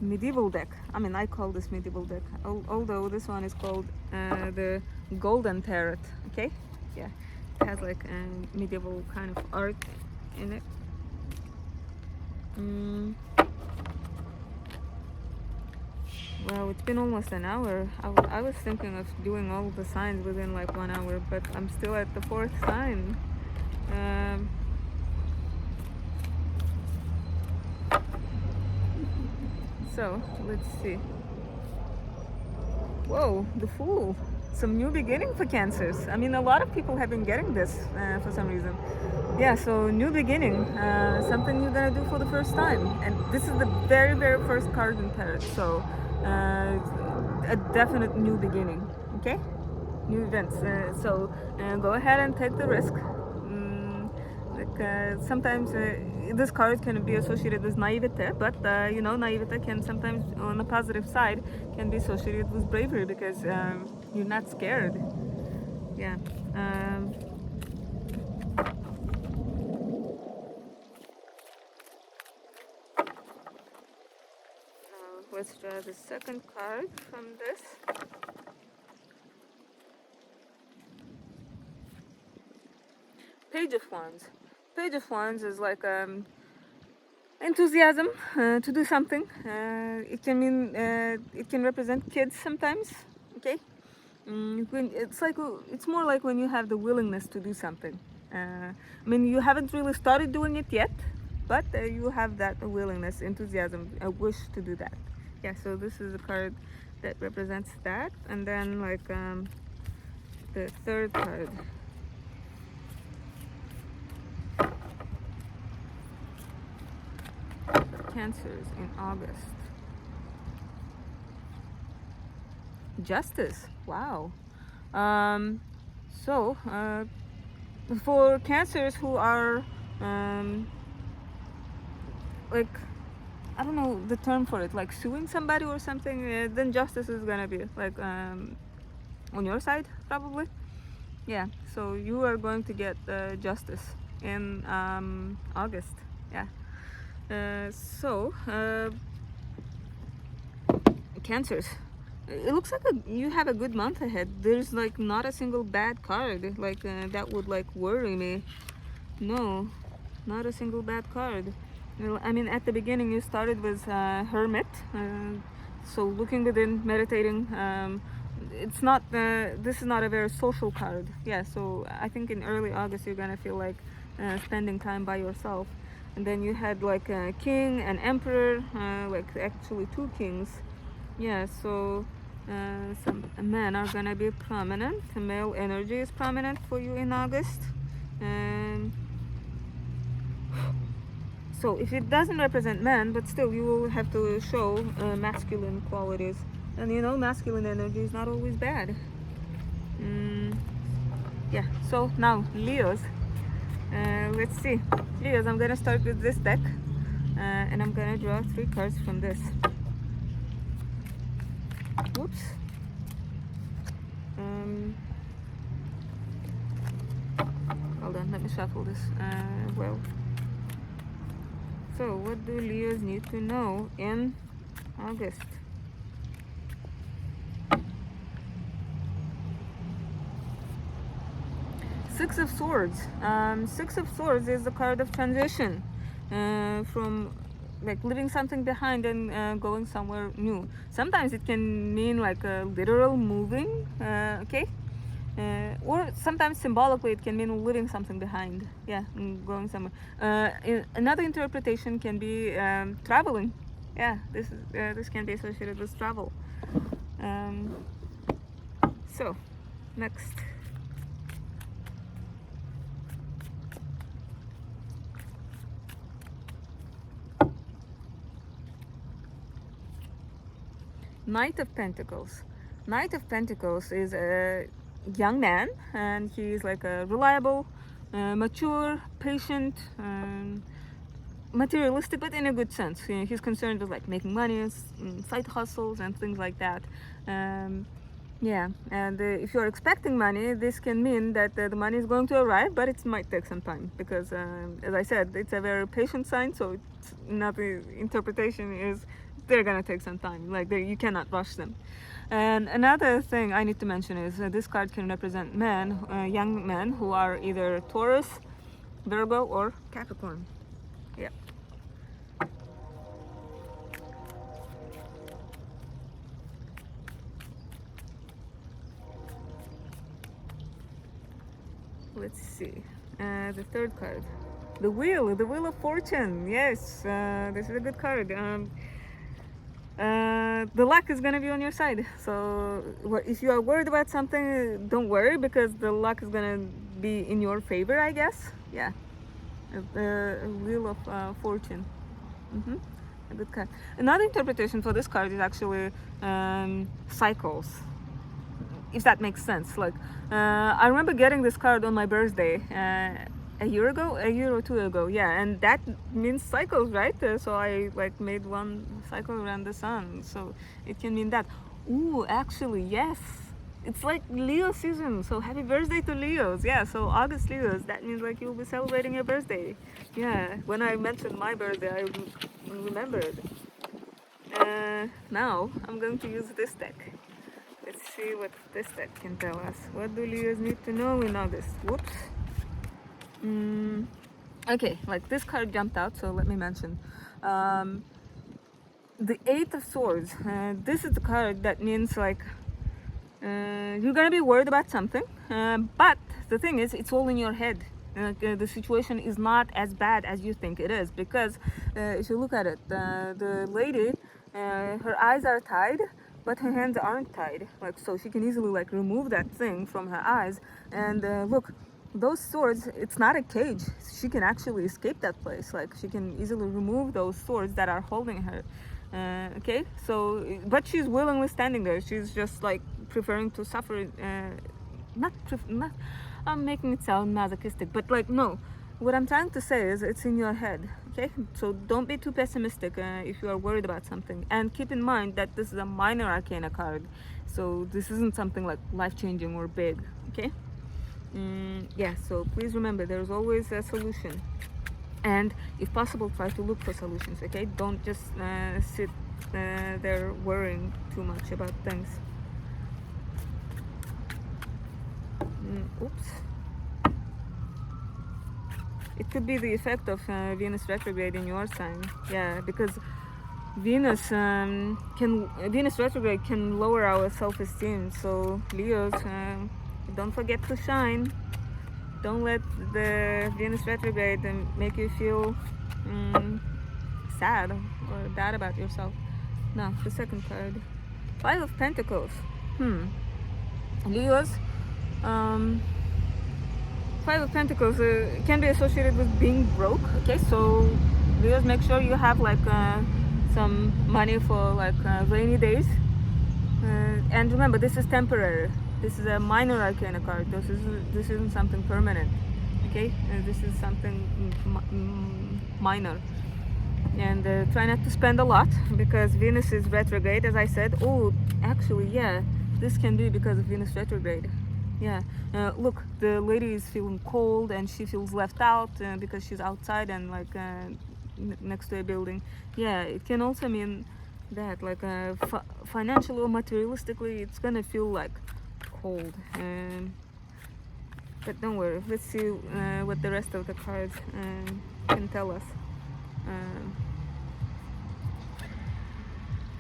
medieval deck. I call this medieval deck, although this one is called the Golden Tarot. Okay. Yeah, it has like a medieval kind of art in it. Well, it's been almost an hour. I was thinking of doing all the signs within like 1 hour, but I'm still at the 4th sign. So let's see. Whoa, the Fool. Some new beginning for Cancers. A lot of people have been getting this for some reason. Yeah, so new beginning, something you're gonna do for the first time. And this is the very, very first card in tarot. So a definite new beginning. Okay, new events. So go ahead and take the risk. Sometimes this card can be associated with naivete, but naivete can sometimes, on the positive side, can be associated with bravery because you're not scared. Yeah. let's draw the second card from this. Page of Wands. Page of Wands is like enthusiasm to do something. It can mean it can represent kids sometimes. Okay, it's more like when you have the willingness to do something. I mean, you haven't really started doing it yet, but you have that willingness, enthusiasm, a wish to do that. Yeah. So this is a card that represents that, and then like the third card. Cancers in August. Justice. Wow. So for Cancers who are like, I don't know the term for it, like suing somebody or something, then justice is gonna be like on your side probably. Yeah. So you are going to get justice in August. Yeah. Cancers, it looks like you have a good month ahead. There's like not a single bad card like that would like worry me. No, not a single bad card. I mean, at the beginning you started with Hermit, so looking within, meditating. It's not this is not a very social card. Yeah, so I think in early August you're gonna feel like spending time by yourself. And then you had like a king, an emperor, like actually two kings. Yeah, so some men are gonna be prominent. Male energy is prominent for you in August. So if it doesn't represent men, but still you will have to show masculine qualities. And you know, masculine energy is not always bad. Yeah, so now Leos. Let's see. Leos, I'm gonna start with this deck and I'm gonna draw 3 cards from this. Whoops. Hold on, let me shuffle this. Well, so what do Leos need to know in August? Six of Swords. Six of Swords is the card of transition, from like leaving something behind and going somewhere new. Sometimes it can mean like a literal moving, okay? Or sometimes symbolically it can mean leaving something behind. Yeah, and going somewhere. Another interpretation can be traveling. Yeah, this can be associated with travel. So, next. Knight of Pentacles. Knight of Pentacles is a young man, and he's like a reliable, mature, patient, materialistic, but in a good sense. You know, he's concerned with like making money, side hustles, and things like that. Yeah, and if you're expecting money, this can mean that the money is going to arrive, but it might take some time because, as I said, it's a very patient sign. So it's not the interpretation is they're gonna take some time. Like you cannot rush them. And another thing I need to mention is this card can represent men, young men who are either Taurus, Virgo, or Capricorn. Yeah. Let's see. The third card, the Wheel of Fortune. Yes, this is a good card. The luck is gonna be on your side. So if you are worried about something, don't worry, because the luck is gonna be in your favor, I guess. Yeah, the Wheel of Fortune. A good card. Another interpretation for this card is actually cycles, if that makes sense. Like I remember getting this card on my birthday a year or two ago. Yeah, and that means cycles, right? So I like made one cycle around the sun, so it can mean that. Ooh, actually, yes, it's like Leo season, so happy birthday to Leos. Yeah, so August Leos, that means like you'll be celebrating your birthday. Yeah, when I mentioned my birthday, I remembered. Now I'm going to use this deck. Let's see what this deck can tell us. What do Leos need to know in August? Whoops. Okay, like this card jumped out, so let me mention. The Eight of Swords. This is the card that means like you're gonna be worried about something, but the thing is, it's all in your head. The situation is not as bad as you think it is, because if you look at it, the lady, her eyes are tied, but her hands aren't tied. Like, so she can easily like remove that thing from her eyes. And look, those swords, it's not a cage. She can actually escape that place. Like, she can easily remove those swords that are holding her. Okay, so but she's willingly standing there. She's just like preferring to suffer. Not I'm making it sound masochistic, but like, no, what I'm trying to say is it's in your head. Okay, so don't be too pessimistic if you are worried about something, and keep in mind that this is a minor arcana card, so this isn't something like life-changing or big. Okay. Yeah, so please remember, there's always a solution, and if possible, try to look for solutions. Okay, don't just sit there worrying too much about things. Oops. It could be the effect of Venus retrograde in your sign. Yeah, because Venus retrograde can lower our self-esteem. So Leos, don't forget to shine. Don't let the Venus retrograde make you feel sad or bad about yourself. Now, the second card, Five of Pentacles. Leos, Five of Pentacles can be associated with being broke. Okay, so Leos, make sure you have like some money for like rainy days. And remember, this is temporary. This is a minor arcana card. This isn't something permanent. Okay, this is something minor. And try not to spend a lot, because Venus is retrograde, as I said. Oh, actually, yeah, this can be because of Venus retrograde. Yeah, look, the lady is feeling cold and she feels left out because she's outside and like next to a building. Yeah, it can also mean that like financially or materialistically, it's gonna feel like cold. But don't worry, let's see what the rest of the cards can tell us.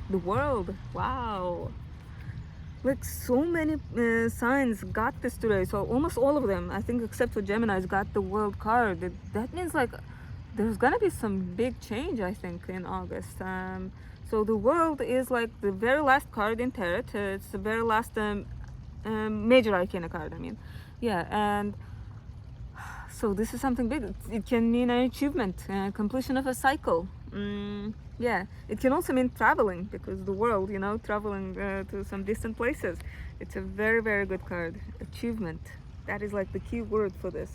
The World, wow. Like, so many signs got this today, so almost all of them, I think, except for Gemini's, got the World card. That means like there's gonna be some big change, I think, in August. So the World is like the very last card in tarot. It's the very last major arcana card, I mean. Yeah, and so this is something big. It can mean an achievement, completion of a cycle. Yeah, it can also mean traveling, because the World, you know, traveling to some distant places. It's a very, very good card. Achievement. That is like the key word for this.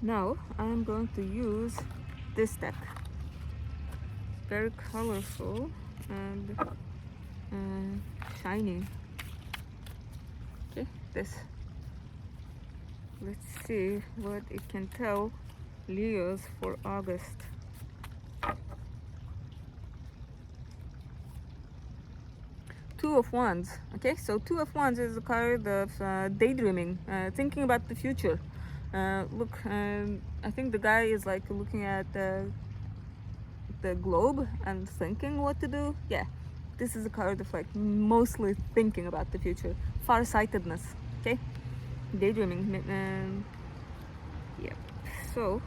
Now I'm going to use this deck. Very colorful and shiny. Okay, this. Let's see what it can tell Leos for August. Two of Wands. Okay, so Two of Wands is a card of daydreaming, thinking about the future. Look, I think the guy is like looking at the globe and thinking what to do. Yeah, this is a card of like mostly thinking about the future, farsightedness. Okay, daydreaming. Yeah, so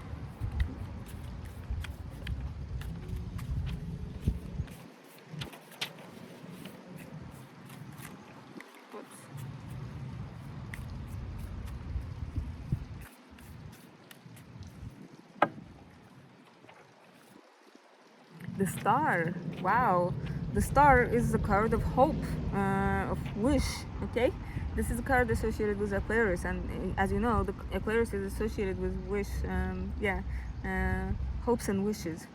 the Star. Wow, the Star is the card of hope, of wish. Okay, this is a card associated with Aquarius, and as you know, the Aquarius is associated with wish. Yeah, hopes and wishes.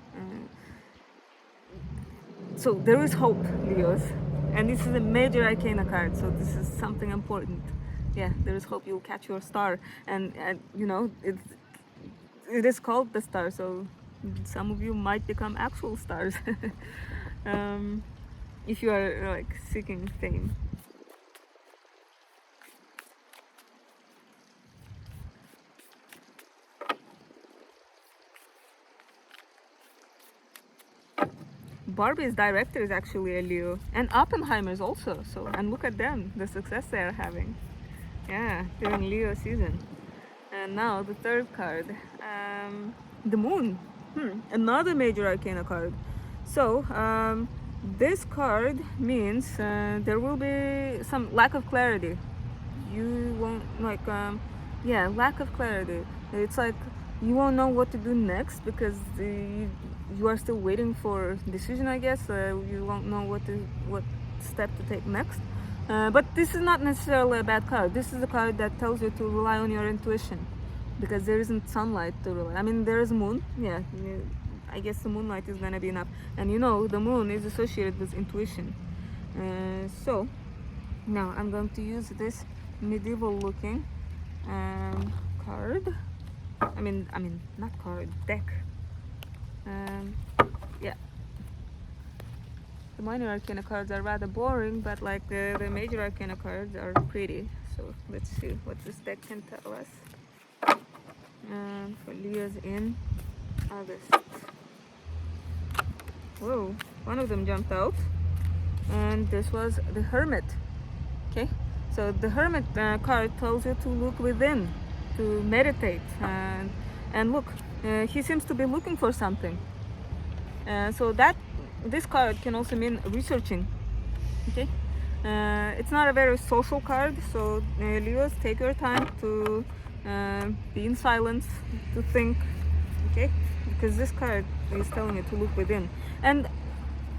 So there is hope, Leos, and this is a major arcana card, so this is something important. Yeah, there is hope. You'll catch your star, and you know, it is called the Star, so Some of you might become actual stars if you are like seeking fame. Barbie's director is actually a Leo, and Oppenheimer's also. So, and look at them, the success they are having. Yeah, during Leo season. And now the third card, the Moon. Another major arcana card. So this card means there will be some lack of clarity. You won't like, yeah, lack of clarity. It's like you won't know what to do next because you are still waiting for decision. I guess you won't know what step to take next. But this is not necessarily a bad card. This is a card that tells you to rely on your intuition because there isn't sunlight to rely. I mean, there is moon. Yeah, I guess the moonlight is gonna be enough. And you know, the moon is associated with intuition. So now I'm going to use this medieval-looking card. I mean, not card, deck. Yeah. The minor arcana cards are rather boring, but like the major arcana cards are pretty. So let's see what this deck can tell us. For Leo's in August. Whoa, one of them jumped out. And this was the Hermit. Okay, so the Hermit card tells you to look within, to meditate, and look. He seems to be looking for something. So that this card can also mean researching. Okay, it's not a very social card, so Leos, take your time to be in silence, to think. Okay, because this card is telling you to look within, and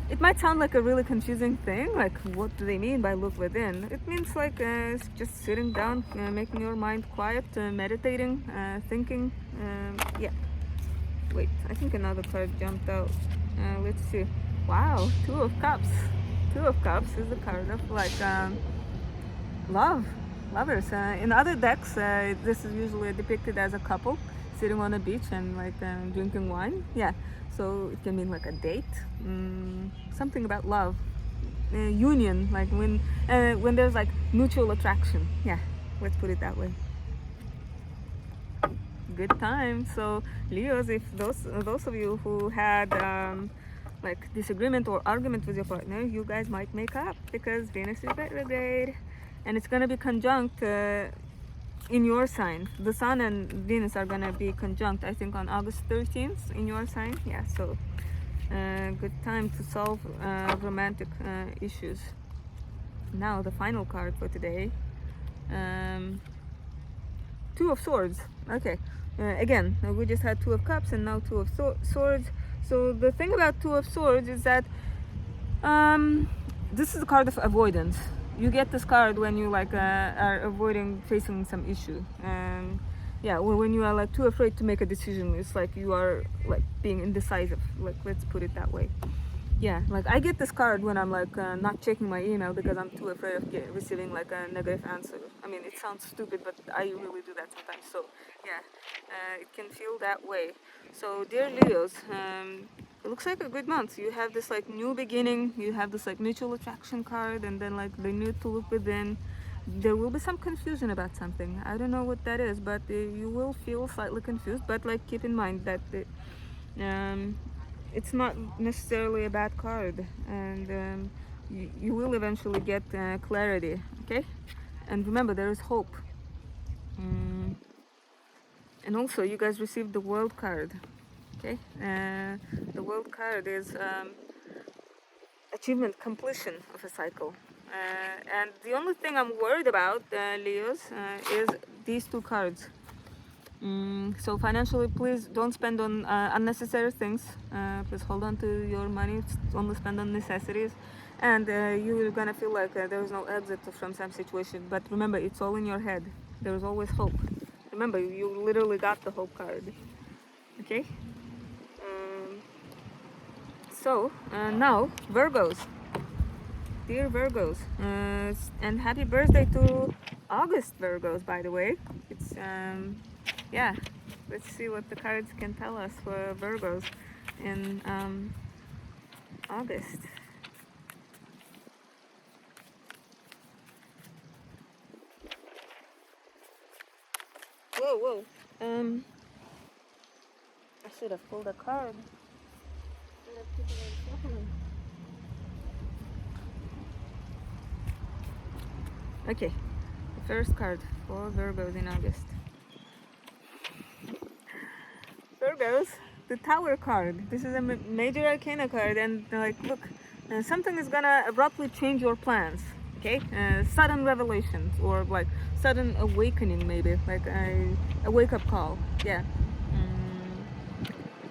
it might sound like a really confusing thing, like what do they mean by look within? It means like just sitting down, making your mind quiet, meditating, thinking. Yeah. Wait, I think another card jumped out. Let's see. Wow, Two of Cups. Two of Cups is the card of like love, lovers. In other decks, this is usually depicted as a couple sitting on a beach and like drinking wine. Yeah, so it can mean like a date, something about love, union, like when there's like mutual attraction. Yeah, let's put it that way. Good time. So Leos, if those of you who had like disagreement or argument with your partner, you guys might make up because Venus is retrograde and it's gonna be conjunct in your sign. The Sun and Venus are gonna be conjunct, I think, on August 13th in your sign. Yeah, so good time to solve romantic issues. Now the final card for today, Two of Swords. Okay, again, we just had Two of Cups and now Two of Swords. So the thing about Two of Swords is that this is a card of avoidance. You get this card when you like are avoiding facing some issue. Yeah, when you are like too afraid to make a decision, it's like you are like being indecisive. Like, let's put it that way. Yeah, like I get this card when I'm like not checking my email because I'm too afraid of receiving like a negative answer. I mean, it sounds stupid, but I really do that sometimes. So yeah, it can feel that way. So dear Leos, it looks like a good month. You have this like new beginning, you have this like mutual attraction card, and then like the need to look within. There will be some confusion about something. I don't know what that is, but you will feel slightly confused. But like keep in mind that it's not necessarily a bad card, and you will eventually get clarity. Okay, and remember there is hope. And also you guys received the World card. Okay, the World card is achievement, completion of a cycle. And the only thing I'm worried about, Leos, is these two cards. So financially, please don't spend on unnecessary things. Please hold on to your money. Only spend on necessities. And you're gonna feel like there is no exit from some situation. But remember, it's all in your head. There is always hope. Remember, you literally got the hope card. Okay? So now, Virgos. Dear Virgos, and happy birthday to August, Virgos, by the way. It's yeah, let's see what the cards can tell us for Virgos in August. Whoa, whoa. I should have pulled a card. Okay, the first card for Virgos in August. Virgos, the Tower card. This is a major arcana card, and like, look, something is gonna abruptly change your plans. Okay, sudden revelations or like sudden awakening, maybe like a wake-up call. Yeah.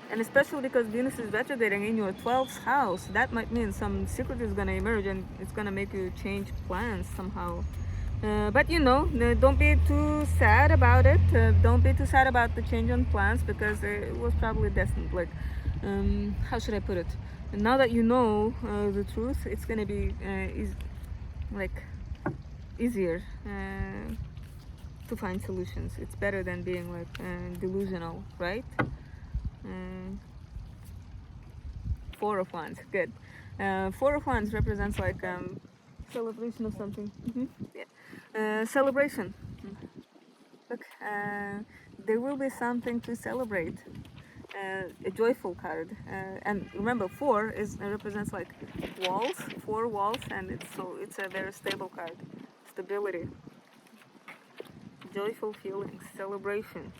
And especially because Venus is retrograding in your 12th house, that might mean some secret is gonna emerge and it's gonna make you change plans somehow. But you know, don't be too sad about it. Don't be too sad about the change on plans because it was probably destined. Like, how should I put it? And now that you know the truth, it's gonna be easier to find solutions. It's better than being like delusional, right? Four of Wands, good. Four of Wands represents like celebration of something. Yeah. Celebration. Look, there will be something to celebrate. A joyful card. And remember, four represents like walls, four walls, and it's a very stable card. Stability, joyful feelings, celebration.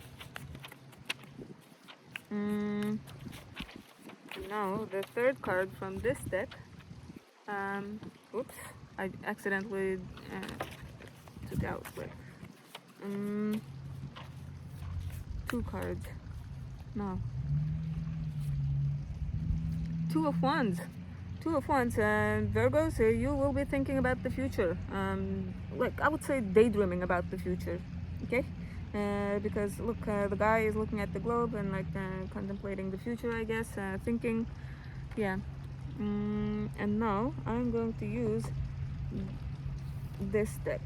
Now the third card from this deck. Oops, I accidentally took out like two cards. No. Two of Wands. Two of Wands. Virgos, you will be thinking about the future. Like I would say daydreaming about the future. Okay? Because look, the guy is looking at the globe and like contemplating the future, I guess, thinking. Yeah. And now I'm going to use this deck.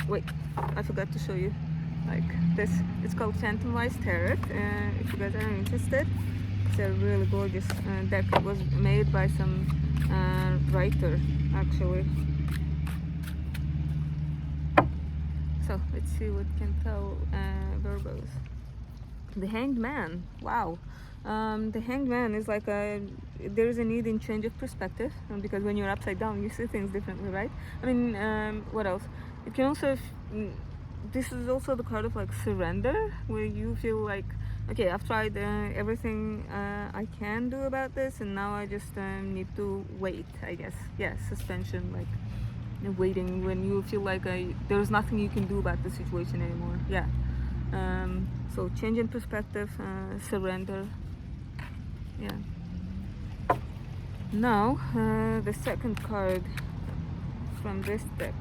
Wait, I forgot to show you. Like this, it's called Phantom Wise Tarot. If you guys are interested, it's a really gorgeous deck. It was made by some writer, actually. So let's see what can tell Virgos. The Hanged Man. Wow. The Hanged Man is like there's a need in change of perspective, because when you're upside down, you see things differently, right? I mean, what else? It can also. This is also the card of like surrender, where you feel like, okay, I've tried everything I can do about this, and now I just need to wait, I guess. Yeah, suspension, like waiting when you feel like there's nothing you can do about the situation anymore. Yeah. So change in perspective, surrender. Yeah. Now the second card from this deck.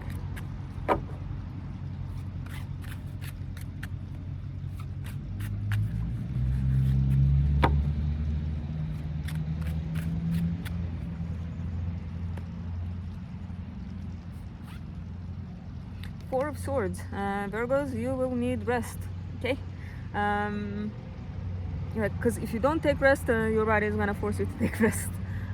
Four of Swords. Virgos, you will need rest. Okay. Because if you don't take rest, your body is gonna force you to take rest.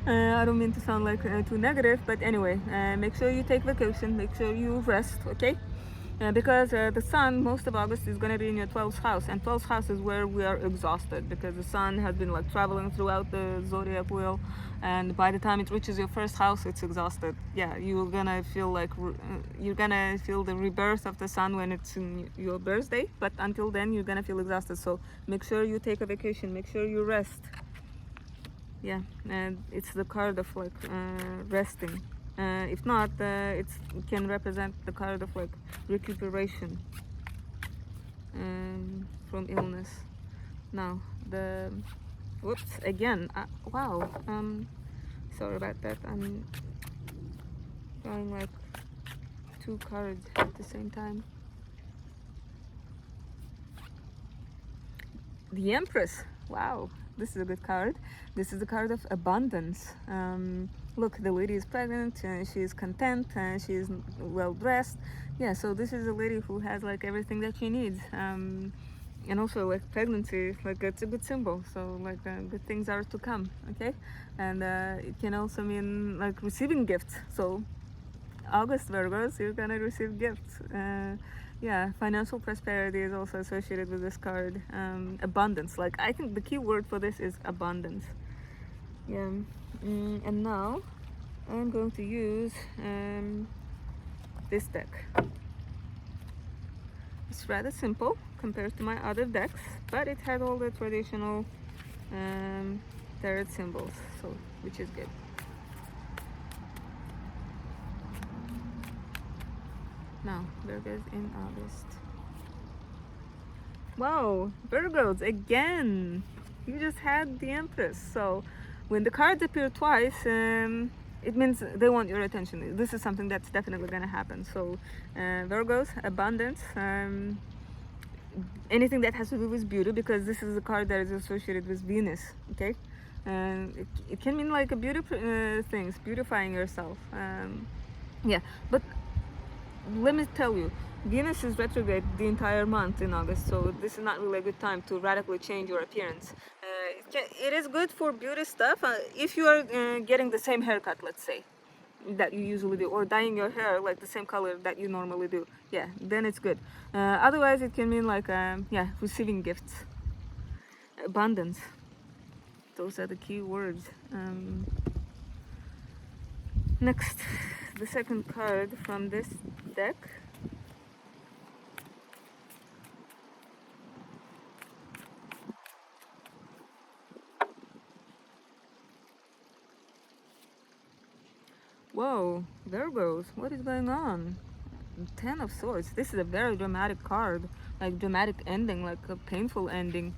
I don't mean to sound like too negative, but anyway, make sure you take vacation, make sure you rest, okay? Because the sun, most of August, is going to be in your 12th house, and 12th house is where we are exhausted, because the sun has been like traveling throughout the zodiac wheel, and by the time it reaches your first house, it's exhausted. Yeah, you're gonna feel like you're gonna feel the rebirth of the sun when it's in your birthday, but until then you're gonna feel exhausted. So make sure you take a vacation, make sure you rest. Yeah, and it's the card of like resting. If not, it can represent the card of like recuperation from illness. Now whoops, again, wow, sorry about that. I'm drawing like two cards at the same time. The Empress. Wow, this is a good card. This is the card of abundance. Look, the lady is pregnant, she is content, she is well dressed. Yeah, so this is a lady who has like everything that she needs. And also like pregnancy, like it's a good symbol, so like good things are to come. Okay, and it can also mean like receiving gifts. So August, Virgos, you're gonna receive gifts. Yeah, financial prosperity is also associated with this card. Abundance, like I think the key word for this is abundance. Yeah. And now I'm going to use this deck. It's rather simple compared to my other decks, but it had all the traditional tarot symbols, so which is good. Now, Virgos in August. Wow, Virgos again! You just had the Empress. So when the cards appear twice, it means they want your attention. This is something that's definitely going to happen. So Virgos, abundance, anything that has to do with beauty, because this is a card that is associated with Venus. Okay, it can mean like a beauty things, beautifying yourself. Yeah, but let me tell you, Venus is retrograde the entire month in August, so this is not really a good time to radically change your appearance. It is good for beauty stuff if you are getting the same haircut, let's say, that you usually do, or dyeing your hair like the same color that you normally do. Yeah, then it's good. Otherwise, it can mean like yeah, receiving gifts, abundance. Those are the key words. Next, the second card from this deck. Whoa, Virgos, what is going on? Ten of Swords. This is a very dramatic card, like dramatic ending, like a painful ending,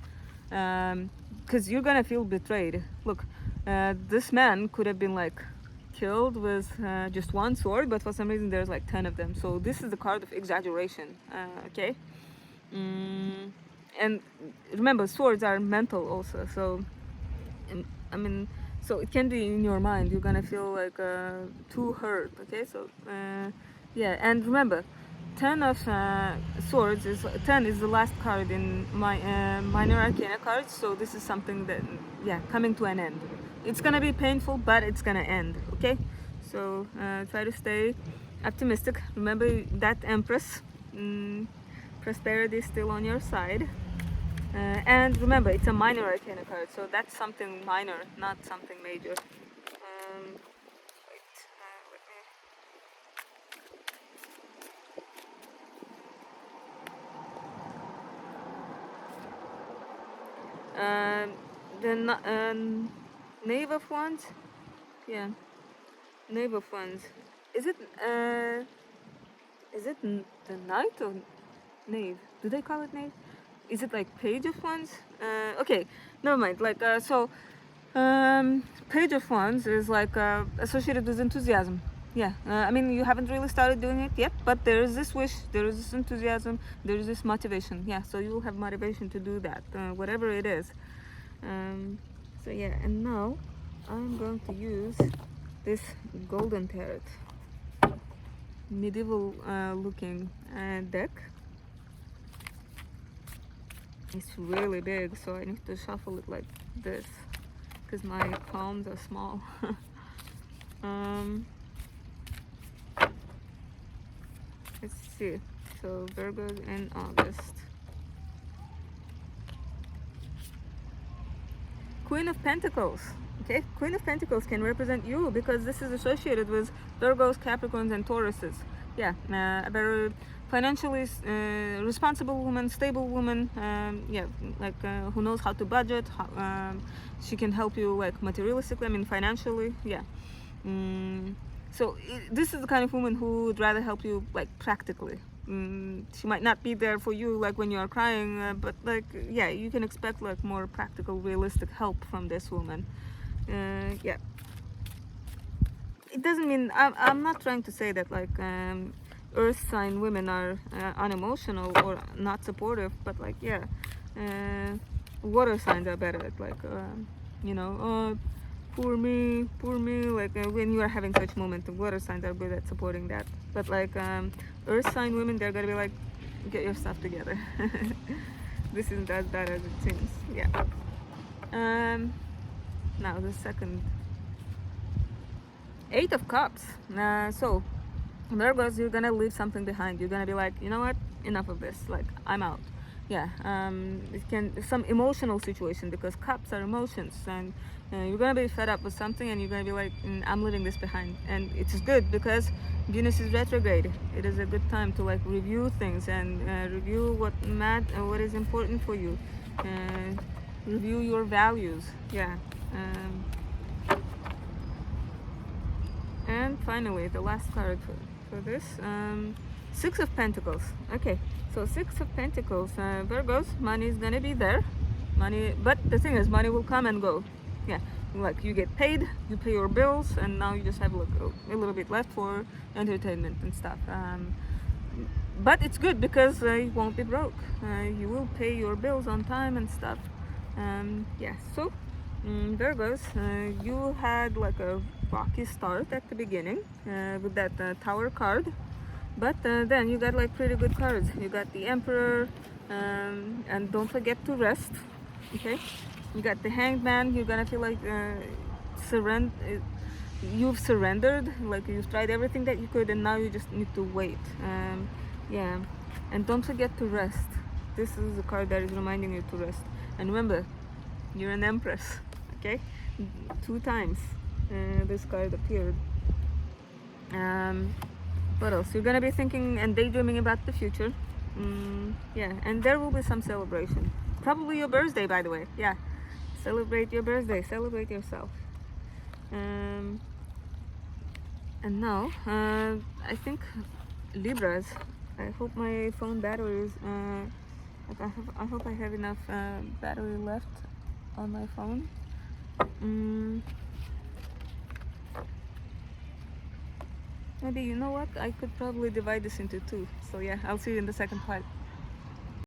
because you're gonna feel betrayed. Look, this man could have been like killed with just one sword, but for some reason there's like 10 of them. So this is the card of exaggeration. Okay, and remember, swords are mental also. So I mean, so it can be in your mind. You're gonna feel like too hurt. Okay, so yeah, and remember, 10 of swords is 10 is the last card in my minor arcana cards. So this is something that, yeah, coming to an end. It's gonna be painful, but it's gonna end. Okay, so try to stay optimistic. Remember that Empress, prosperity is still on your side. And remember, it's a minor arcana card, so that's something minor, not something major. Wait, the Knave of Wands, yeah, Knave of Wands. Is it the Knight or Knave? Do they call it Knave? Is it like Page of Wands? Okay, never mind. Like Page of Wands is like associated with enthusiasm. Yeah, I mean, you haven't really started doing it yet, but there is this wish, there is this enthusiasm, there is this motivation. Yeah, so you will have motivation to do that, whatever it is. So yeah, and now I'm going to use this golden tarot, medieval looking deck. It's really big, so I need to shuffle it like this because my palms are small. Let's see. So Virgo in August. Queen of Pentacles. Okay, Queen of Pentacles can represent you because this is associated with Virgos, Capricorns, and Tauruses. Yeah, a very financially responsible woman, stable woman. Yeah, like who knows how to budget. She can help you like materialistically. I mean, financially. Yeah. So this is the kind of woman who would rather help you like practically. She might not be there for you like when you are crying, but like yeah, you can expect like more practical, realistic help from this woman. Yeah. It doesn't mean I'm not trying to say that like earth sign women are unemotional or not supportive, but like yeah, water signs are better at like you know poor me, like when you are having such moment, the water signs are good at supporting that. But like earth sign women, they're gonna be like, get your stuff together. This isn't as bad as it seems. Yeah. Now the second, Eight of Cups. So Virgos, you're gonna leave something behind. You're gonna be like, you know what, enough of this, like I'm out. Yeah. It can some emotional situation, because cups are emotions, and you're gonna be fed up with something, and you're gonna be like, I'm leaving this behind. And it's good because Venus is retrograde. It is a good time to like review things and review what is important for you, review your values. Yeah. And finally, the last card for this, Six of Pentacles. Okay, so Six of Pentacles, Virgos, money is gonna be there. Money, but the thing is, money will come and go. Yeah, like you get paid, you pay your bills, and now you just have a little bit left for entertainment and stuff. But it's good because you won't be broke. You will pay your bills on time and stuff. Yeah, so Virgos, you had like a rocky start at the beginning with that Tower card, but then you got like pretty good cards. You got the Emperor, and don't forget to rest. Okay, you got the Hanged Man. You're gonna feel like you've surrendered, like you've tried everything that you could, and now you just need to wait. Yeah, and don't forget to rest. This is a card that is reminding you to rest. And remember, you're an Empress. Okay, 2 times this card appeared. What else? You're gonna be thinking and daydreaming about the future. Yeah, and there will be some celebration. Probably your birthday, by the way. Yeah, celebrate your birthday. Celebrate yourself. And now, I think Libras. I hope my phone battery is. I hope I have enough battery left on my phone. Maybe, you know what, I could probably divide this into 2. So yeah, I'll see you in the second part.